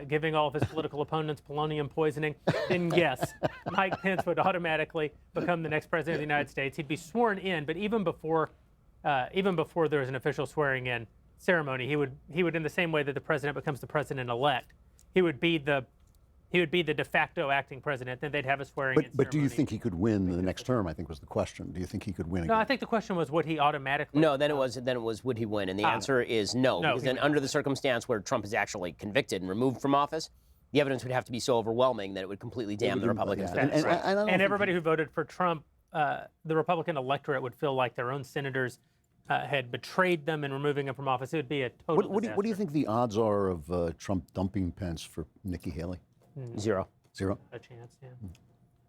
giving all of his political opponents polonium poisoning, then yes, Mike Pence would automatically become the next president of the United States. He'd be sworn in, but even before even before there was an official swearing-in ceremony, he would in the same way that the president becomes the president-elect, he would be the de facto acting president. Then they'd have a swearing-in ceremony. But do you think he could win the next term? I think was the question. Do you think he could win again? No, I think the question was, would he automatically? No, then it was would he win? And the answer is no, because then under the circumstance where Trump is actually convicted and removed from office, the evidence would have to be so overwhelming that it would completely damn the Republicans. And everybody who voted for Trump, the Republican electorate would feel like their own senators had betrayed them in removing him from office. It would be a total What do you think the odds are of Trump dumping Pence for Nikki Haley? Zero. Zero? A chance, yeah.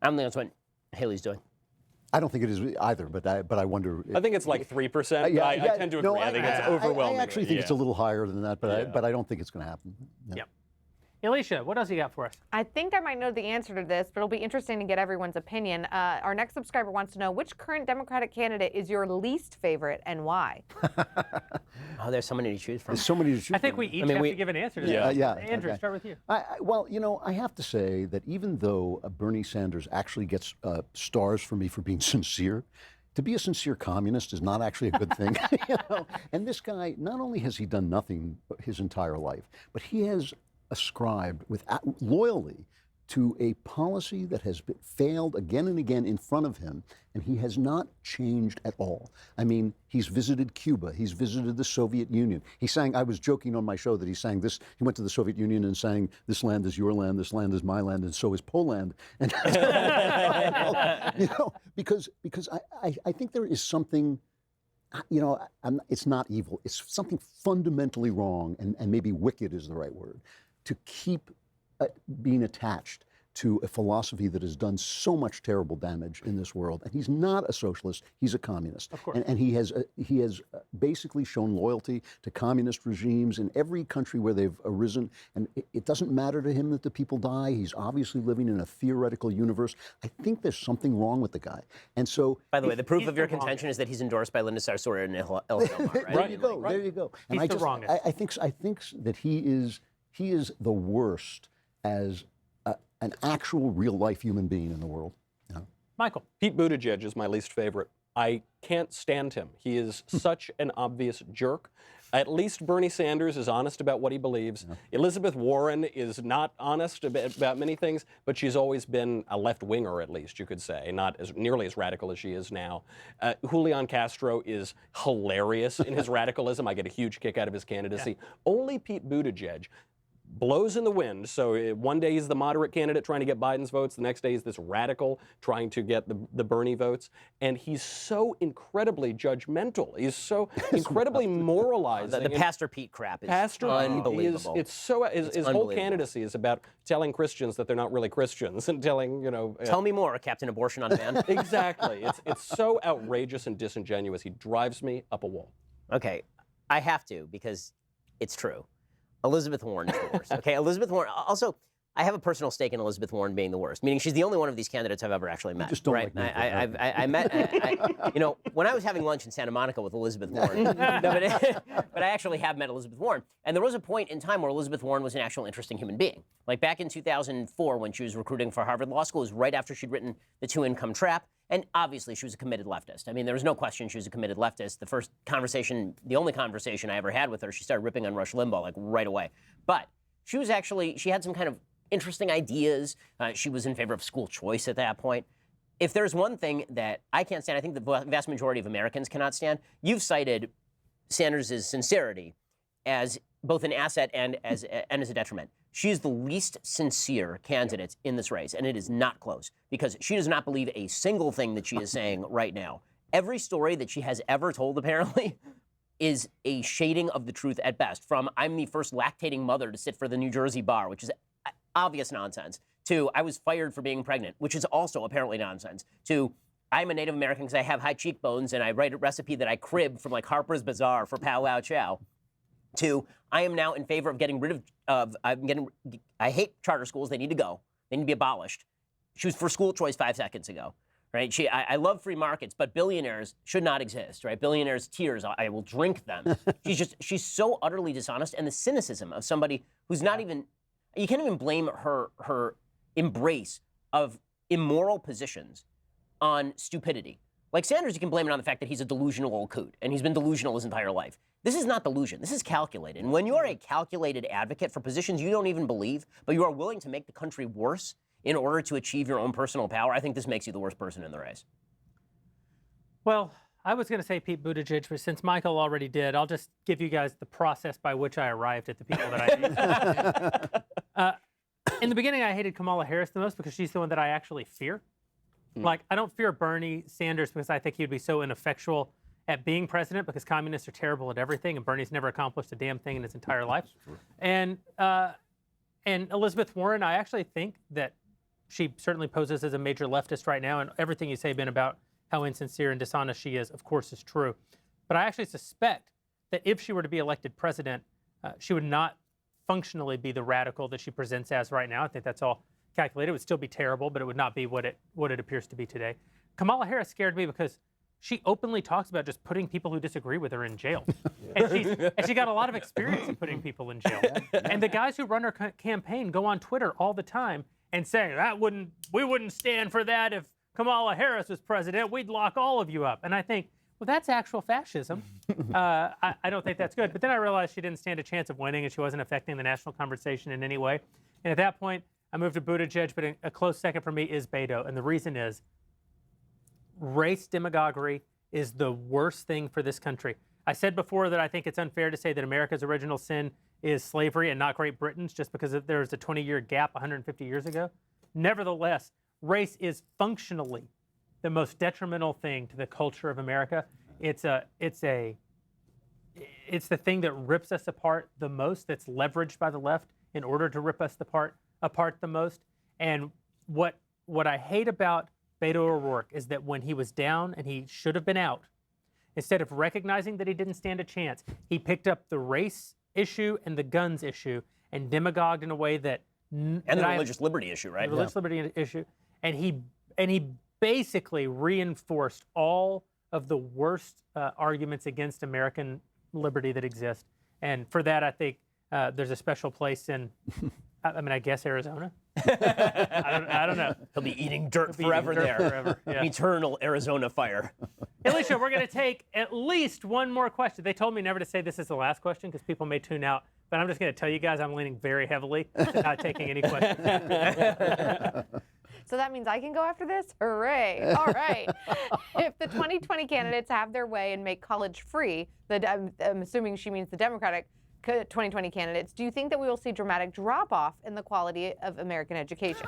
I don't think that's what Haley's doing. I don't think it is either, but I wonder. I think it's like 3%. I tend to agree. I think it's overwhelming. I actually think it's a little higher than that, but I don't think it's going to happen. Yeah. Alicia, what else you got for us? I think I might know the answer to this, but it'll be interesting to get everyone's opinion. Our next subscriber wants to know, which current Democratic candidate is your least favorite and why? Oh, there's so many to choose from. There's so many to choose I think from. we each have to give an answer to that. Andrew, start with you. Well, I have to say that even though Bernie Sanders actually gets stars for me for being sincere, to be a sincere communist is not actually a good thing. And this guy, not only has he done nothing his entire life, but he has ascribed loyally to a policy that has failed again and again in front of him, and he has not changed at all. I mean, he's visited Cuba, he's visited the Soviet Union. He sang, I was joking on my show that he sang this, he went to the Soviet Union and sang, "This land is your land, this land is my land, and so is Poland." And because I think there is something, it's not evil, it's something fundamentally wrong, and maybe wicked is the right word, to keep being attached to a philosophy that has done so much terrible damage in this world. And he's not a socialist, he's a communist. Of course. And he has basically shown loyalty to communist regimes in every country where they've arisen. And it doesn't matter to him that the people die. He's obviously living in a theoretical universe. I think there's something wrong with the guy. And so, by the way, the proof of your contention is that he's endorsed by Linda Sarsour and Ilhan, right? There you go. There you go. And He's the wrongest. I think that he is the worst as an actual real-life human being in the world. Michael. Pete Buttigieg is my least favorite. I can't stand him. He is such an obvious jerk. At least Bernie Sanders is honest about what he believes. Yeah. Elizabeth Warren is not honest about many things, but she's always been a left-winger, at least, you could say, not nearly as radical as she is now. Julian Castro is hilarious in his radicalism. I get a huge kick out of his candidacy. Yeah. Only Pete Buttigieg blows in the wind. So one day he's the moderate candidate trying to get Biden's votes. The next day he's this radical trying to get the Bernie votes. And he's so incredibly judgmental. He's so incredibly moralizing. The Pastor Pete crap is unbelievable. His whole candidacy is about telling Christians that they're not really Christians and telling, Tell me more, Captain Abortion on Demand. Exactly. It's so outrageous and disingenuous. He drives me up a wall. Okay, I have to because it's true. Elizabeth Warren is the worst. Okay, Elizabeth Warren. Also, I have a personal stake in Elizabeth Warren being the worst, meaning she's the only one of these candidates I've ever actually met. You just don't right? like I met, when I was having lunch in Santa Monica with Elizabeth Warren, but I actually have met Elizabeth Warren. And there was a point in time where Elizabeth Warren was an actual interesting human being. Like back in 2004 when she was recruiting for Harvard Law School, it was right after she'd written The Two-Income Trap. And obviously, she was a committed leftist. I mean, there was no question she was a committed leftist. The only conversation I ever had with her, she started ripping on Rush Limbaugh, like, right away. But she had some kind of interesting ideas. She was in favor of school choice at that point. If there's one thing that I can't stand, I think the vast majority of Americans cannot stand, you've cited Sanders' sincerity as both an asset and as a detriment. She is the least sincere candidate in this race, and it is not close, because she does not believe a single thing that she is saying right now. Every story that she has ever told, apparently, is a shading of the truth at best, from I'm the first lactating mother to sit for the New Jersey bar, which is obvious nonsense, to I was fired for being pregnant, which is also apparently nonsense, to I'm a Native American because I have high cheekbones and I write a recipe that I crib from like Harper's Bazaar for Pow Wow Chow, to I am now in favor of getting rid of, I hate charter schools, they need to go, they need to be abolished. She was for school choice 5 seconds ago, right? I love free markets, but billionaires should not exist, right? Billionaires' tears, I will drink them. She's so utterly dishonest, and the cynicism of somebody who's not even, you can't even blame her embrace of immoral positions on stupidity. Like Sanders, you can blame it on the fact that he's a delusional old coot, and he's been delusional his entire life. This is not delusion. This is calculated. And when you are a calculated advocate for positions you don't even believe, but you are willing to make the country worse in order to achieve your own personal power, I think this makes you the worst person in the race. Well, I was going to say Pete Buttigieg, but since Michael already did, I'll just give you guys the process by which I arrived at the people that I hate. In the beginning, I hated Kamala Harris the most because she's the one that I actually fear. Like, I don't fear Bernie Sanders because I think he would be so ineffectual at being president because communists are terrible at everything, and Bernie's never accomplished a damn thing in his entire life. And Elizabeth Warren, I actually think that she certainly poses as a major leftist right now, and everything you say, Ben, about how insincere and dishonest she is, of course, is true. But I actually suspect that if she were to be elected president, she would not functionally be the radical that she presents as right now. I think that's all calculated. It would still be terrible, but it would not be what it appears to be today. Kamala Harris scared me because she openly talks about just putting people who disagree with her in jail. And she got a lot of experience in putting people in jail. And the guys who run her campaign go on Twitter all the time and say, we wouldn't stand for that if Kamala Harris was president. We'd lock all of you up. And I think, well, that's actual fascism. I don't think that's good. But then I realized she didn't stand a chance of winning and she wasn't affecting the national conversation in any way. And at that point, I moved to Buttigieg, but a close second for me is Beto. And the reason is race demagoguery is the worst thing for this country. I said before that I think it's unfair to say that America's original sin is slavery and not Great Britain's just because there was a 20-year gap 150 years ago. Nevertheless, race is functionally the most detrimental thing to the culture of America. It's the thing that rips us apart the most, that's leveraged by the left in order to rip us apart the most. And what I hate about Beto O'Rourke is that when he was down and he should have been out, instead of recognizing that he didn't stand a chance, he picked up the race issue and the guns issue and demagogued in a way that and the religious liberty issue, right? The religious liberty issue, and he basically reinforced all of the worst arguments against American liberty that exist. And for that, I think there's a special place in, I guess Arizona. I don't know. He'll be eating dirt forever there. Forever, yeah. Eternal Arizona fire. Alicia, we're going to take at least one more question. They told me never to say this is the last question because people may tune out. But I'm just going to tell you guys I'm leaning very heavily to not taking any questions. So that means I can go after this? Hooray. All right. If the 2020 candidates have their way and make college free, I'm assuming she means the Democratic 2020 candidates, do you think that we will see dramatic drop-off in the quality of American education?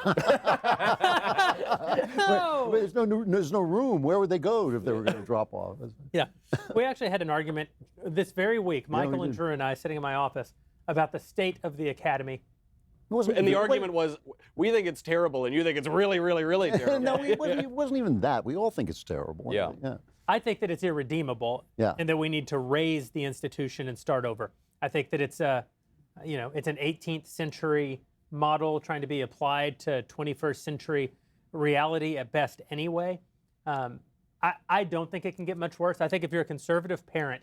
No. There's no room. Where would they go if they were going to drop off? Yeah. We actually had an argument this very week, Michael and Drew and I sitting in my office, about the state of the academy. And the argument was, we think it's terrible, and you think it's really, really, really terrible. No, it wasn't even that. We all think it's terrible. Yeah. I think that it's irredeemable, and that we need to raise the institution and start over. I think that it's an 18th century model trying to be applied to 21st century reality at best anyway. I don't think it can get much worse. I think if you're a conservative parent,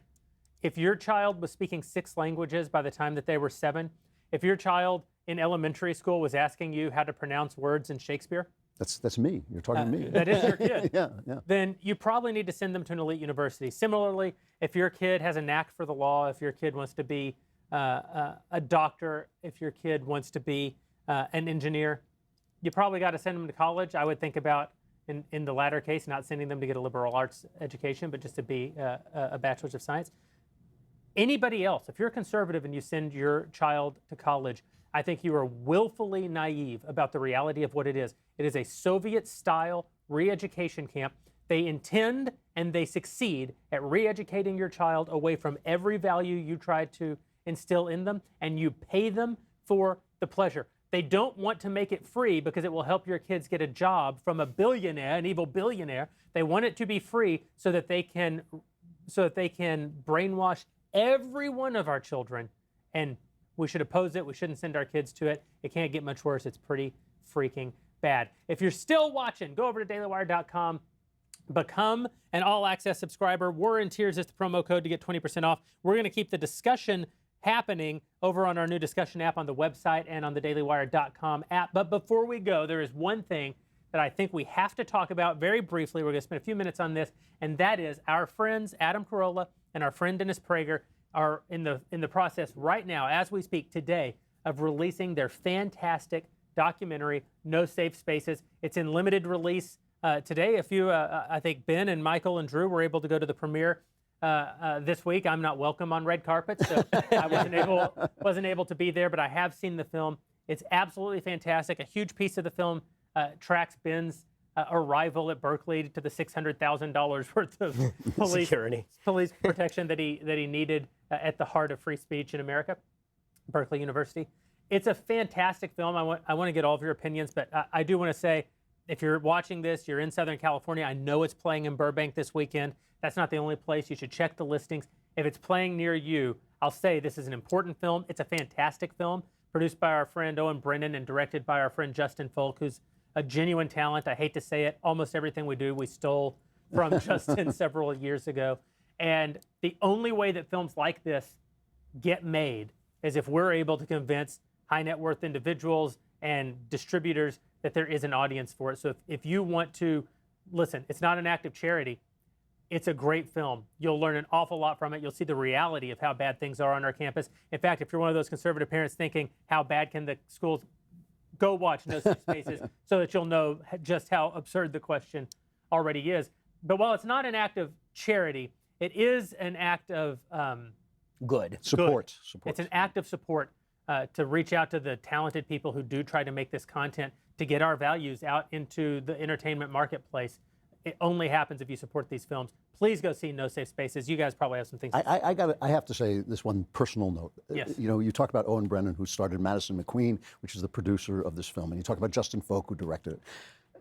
if your child was speaking 6 languages by the time that they were 7, if your child in elementary school was asking you how to pronounce words in Shakespeare, that's me. You're talking to me. That is your kid. Yeah. Then you probably need to send them to an elite university. Similarly, if your kid has a knack for the law, if your kid wants to be a doctor, if your kid wants to be an engineer, you probably got to send them to college. I would think about, in the latter case, not sending them to get a liberal arts education, but just to be a bachelor's of science. Anybody else, if you're a conservative and you send your child to college, I think you are willfully naive about the reality of what it is. It is a Soviet-style re-education camp. They intend and they succeed at re-educating your child away from every value you tried to instill in them, and you pay them for the pleasure. They don't want to make it free because it will help your kids get a job from a billionaire, an evil billionaire. They want it to be free so that they can brainwash every one of our children, and we should oppose it. We shouldn't send our kids to it. It can't get much worse. It's pretty freaking bad. If you're still watching, go over to dailywire.com. Become an all-access subscriber. War in Tears is the promo code to get 20% off. We're going to keep the discussion happening over on our new discussion app on the website and on the dailywire.com app. But before we go, there is one thing that I think we have to talk about very briefly. We're going to spend a few minutes on this, and that is our friends Adam Carolla and our friend Dennis Prager are in the process right now, as we speak today, of releasing their fantastic documentary, No Safe Spaces. It's in limited release today. I think Ben and Michael and Drew were able to go to the premiere this week. I'm not welcome on red carpets, so I wasn't able to be there, but I have seen the film. It's absolutely fantastic. A huge piece of the film tracks Ben's arrival at Berkeley to the $600,000 worth of police protection that he needed at the heart of free speech in America, Berkeley University. It's a fantastic film. I want to get all of your opinions, but I do want to say, if you're watching this, you're in Southern California, I know it's playing in Burbank this weekend. That's not the only place. You should check the listings. If it's playing near you, I'll say this is an important film. It's a fantastic film, produced by our friend Owen Brennan and directed by our friend Justin Folk, who's a genuine talent. I hate to say it. Almost everything we do, we stole from Justin several years ago. And the only way that films like this get made is if we're able to convince high net worth individuals and distributors that there is an audience for it. So if you want to listen, it's not an act of charity. It's a great film. You'll learn an awful lot from it. You'll see the reality of how bad things are on our campus. In fact, if you're one of those conservative parents thinking, how bad can the schools, go watch No Safe Spaces so that you'll know just how absurd the question already is. But while it's not an act of charity, it is an act of Good. Support. It's an act of support to reach out to the talented people who do try to make this content to get our values out into the entertainment marketplace. It only happens if you support these films. Please go see No Safe Spaces. You guys probably have some things to say. I have to say this one personal note. Yes. You know, you talk about Owen Brennan, who started Madison McQueen, which is the producer of this film, and you talk about Justin Folk, who directed it.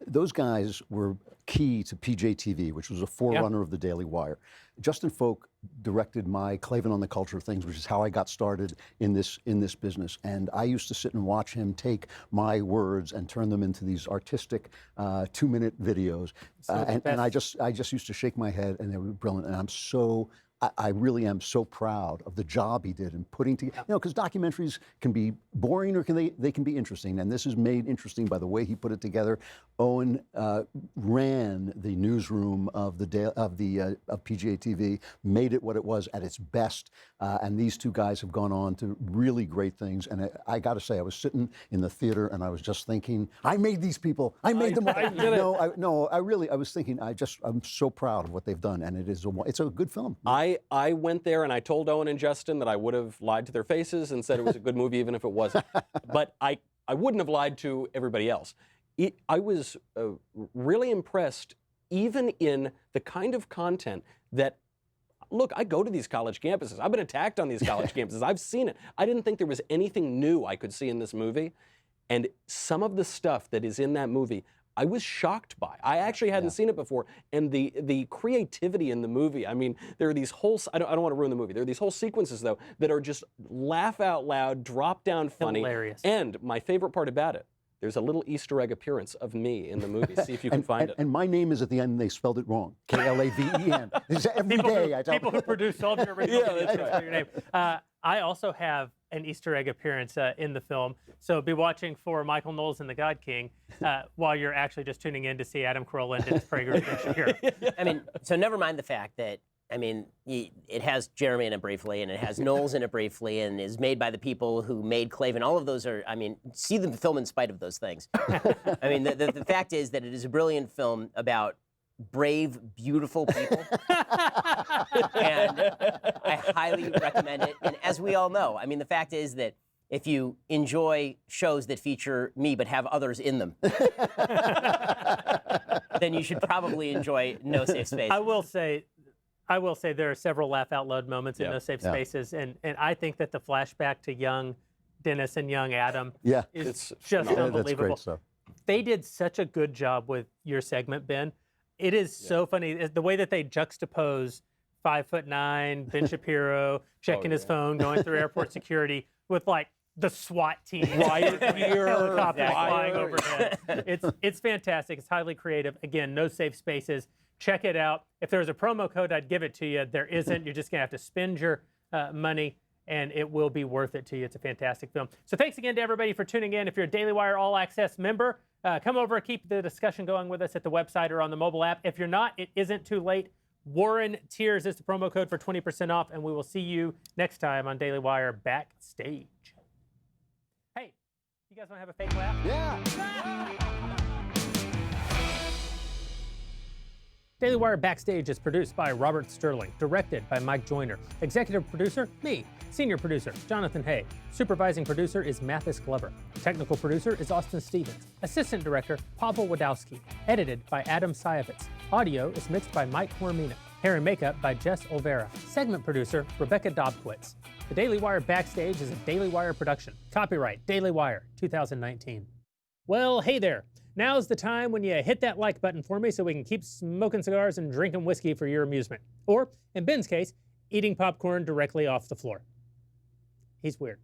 Those guys were key to PJTV, which was a forerunner of the Daily Wire. Justin Folk directed my Klavan on the Culture of Things, which is how I got started in this business. And I used to sit and watch him take my words and turn them into these artistic 2-minute videos. And I just used to shake my head, and they were brilliant. And I really am so proud of the job he did in putting together, you know, because documentaries can be boring or they can be interesting, and this is made interesting by the way he put it together. Owen ran the newsroom of PGA TV, made it what it was at its best, and these two guys have gone on to really great things. And I got to say, I was sitting in the theater and I was just thinking, I made these people. I made them. I was thinking, I'm so proud of what they've done, and it's a good film. I went there and I told Owen and Justin that I would have lied to their faces and said it was a good movie even if it wasn't. But I wouldn't have lied to everybody else. I was really impressed, even in the kind of content that, look, I go to these college campuses. I've been attacked on these college campuses. I've seen it. I didn't think there was anything new I could see in this movie. And some of the stuff that is in that movie, I was shocked by. I actually hadn't seen it before, and the creativity in the movie. I mean, there are these whole. I don't want to ruin the movie. There are these whole sequences though that are just laugh out loud, drop down funny. Hilarious. And my favorite part about it, there's a little Easter egg appearance of me in the movie. See if you can find it. And my name is at the end, and they spelled it wrong. Klaven. Every day I tell people who produce all of your original that's right. your name. I also have an Easter egg appearance in the film, so be watching for Michael Knowles and the God King while you're actually just tuning in to see Adam Carolla and Dennis Prager and Ben Shapiro. I mean, so never mind the fact that, I mean, it has Jeremy in it briefly, and it has Knowles in it briefly, and is made by the people who made Klavan. All of those are, I mean, see the film in spite of those things. I mean, the fact is that it is a brilliant film about brave, beautiful people. And I highly recommend it. And as we all know, I mean, the fact is that if you enjoy shows that feature me but have others in them, then you should probably enjoy No Safe Spaces. I will say there are several laugh out loud moments in No Safe Spaces, and I think that the flashback to young Dennis and young Adam is just unbelievable. That's great stuff. They did such a good job with your segment, Ben. It is so funny the way that they juxtapose 5'9" Ben Shapiro checking his phone, going through airport security with like the SWAT team, helicopters flying overhead. It's fantastic. It's highly creative. Again, No Safe Spaces. Check it out. If there was a promo code, I'd give it to you. There isn't. You're just gonna have to spend your money, and it will be worth it to you. It's a fantastic film. So thanks again to everybody for tuning in. If you're a Daily Wire All Access member, Come over, keep the discussion going with us at the website or on the mobile app. If you're not, it isn't too late. Warren Tears is the promo code for 20% off, and we will see you next time on Daily Wire Backstage. Hey, you guys want to have a fake laugh? Yeah. Daily Wire Backstage is produced by Robert Sterling, directed by Mike Joyner, executive producer, me, senior producer, Jonathan Hay, supervising producer is Mathis Glover, technical producer is Austin Stevens, assistant director, Pavel Wadowski, edited by Adam Sayevitz, audio is mixed by Mike Coromina, hair and makeup by Jess Olvera, segment producer, Rebecca Dobkowitz. The Daily Wire Backstage is a Daily Wire production, copyright Daily Wire 2019. Well, hey there. Now's the time when you hit that like button for me so we can keep smoking cigars and drinking whiskey for your amusement. Or, in Ben's case, eating popcorn directly off the floor. He's weird.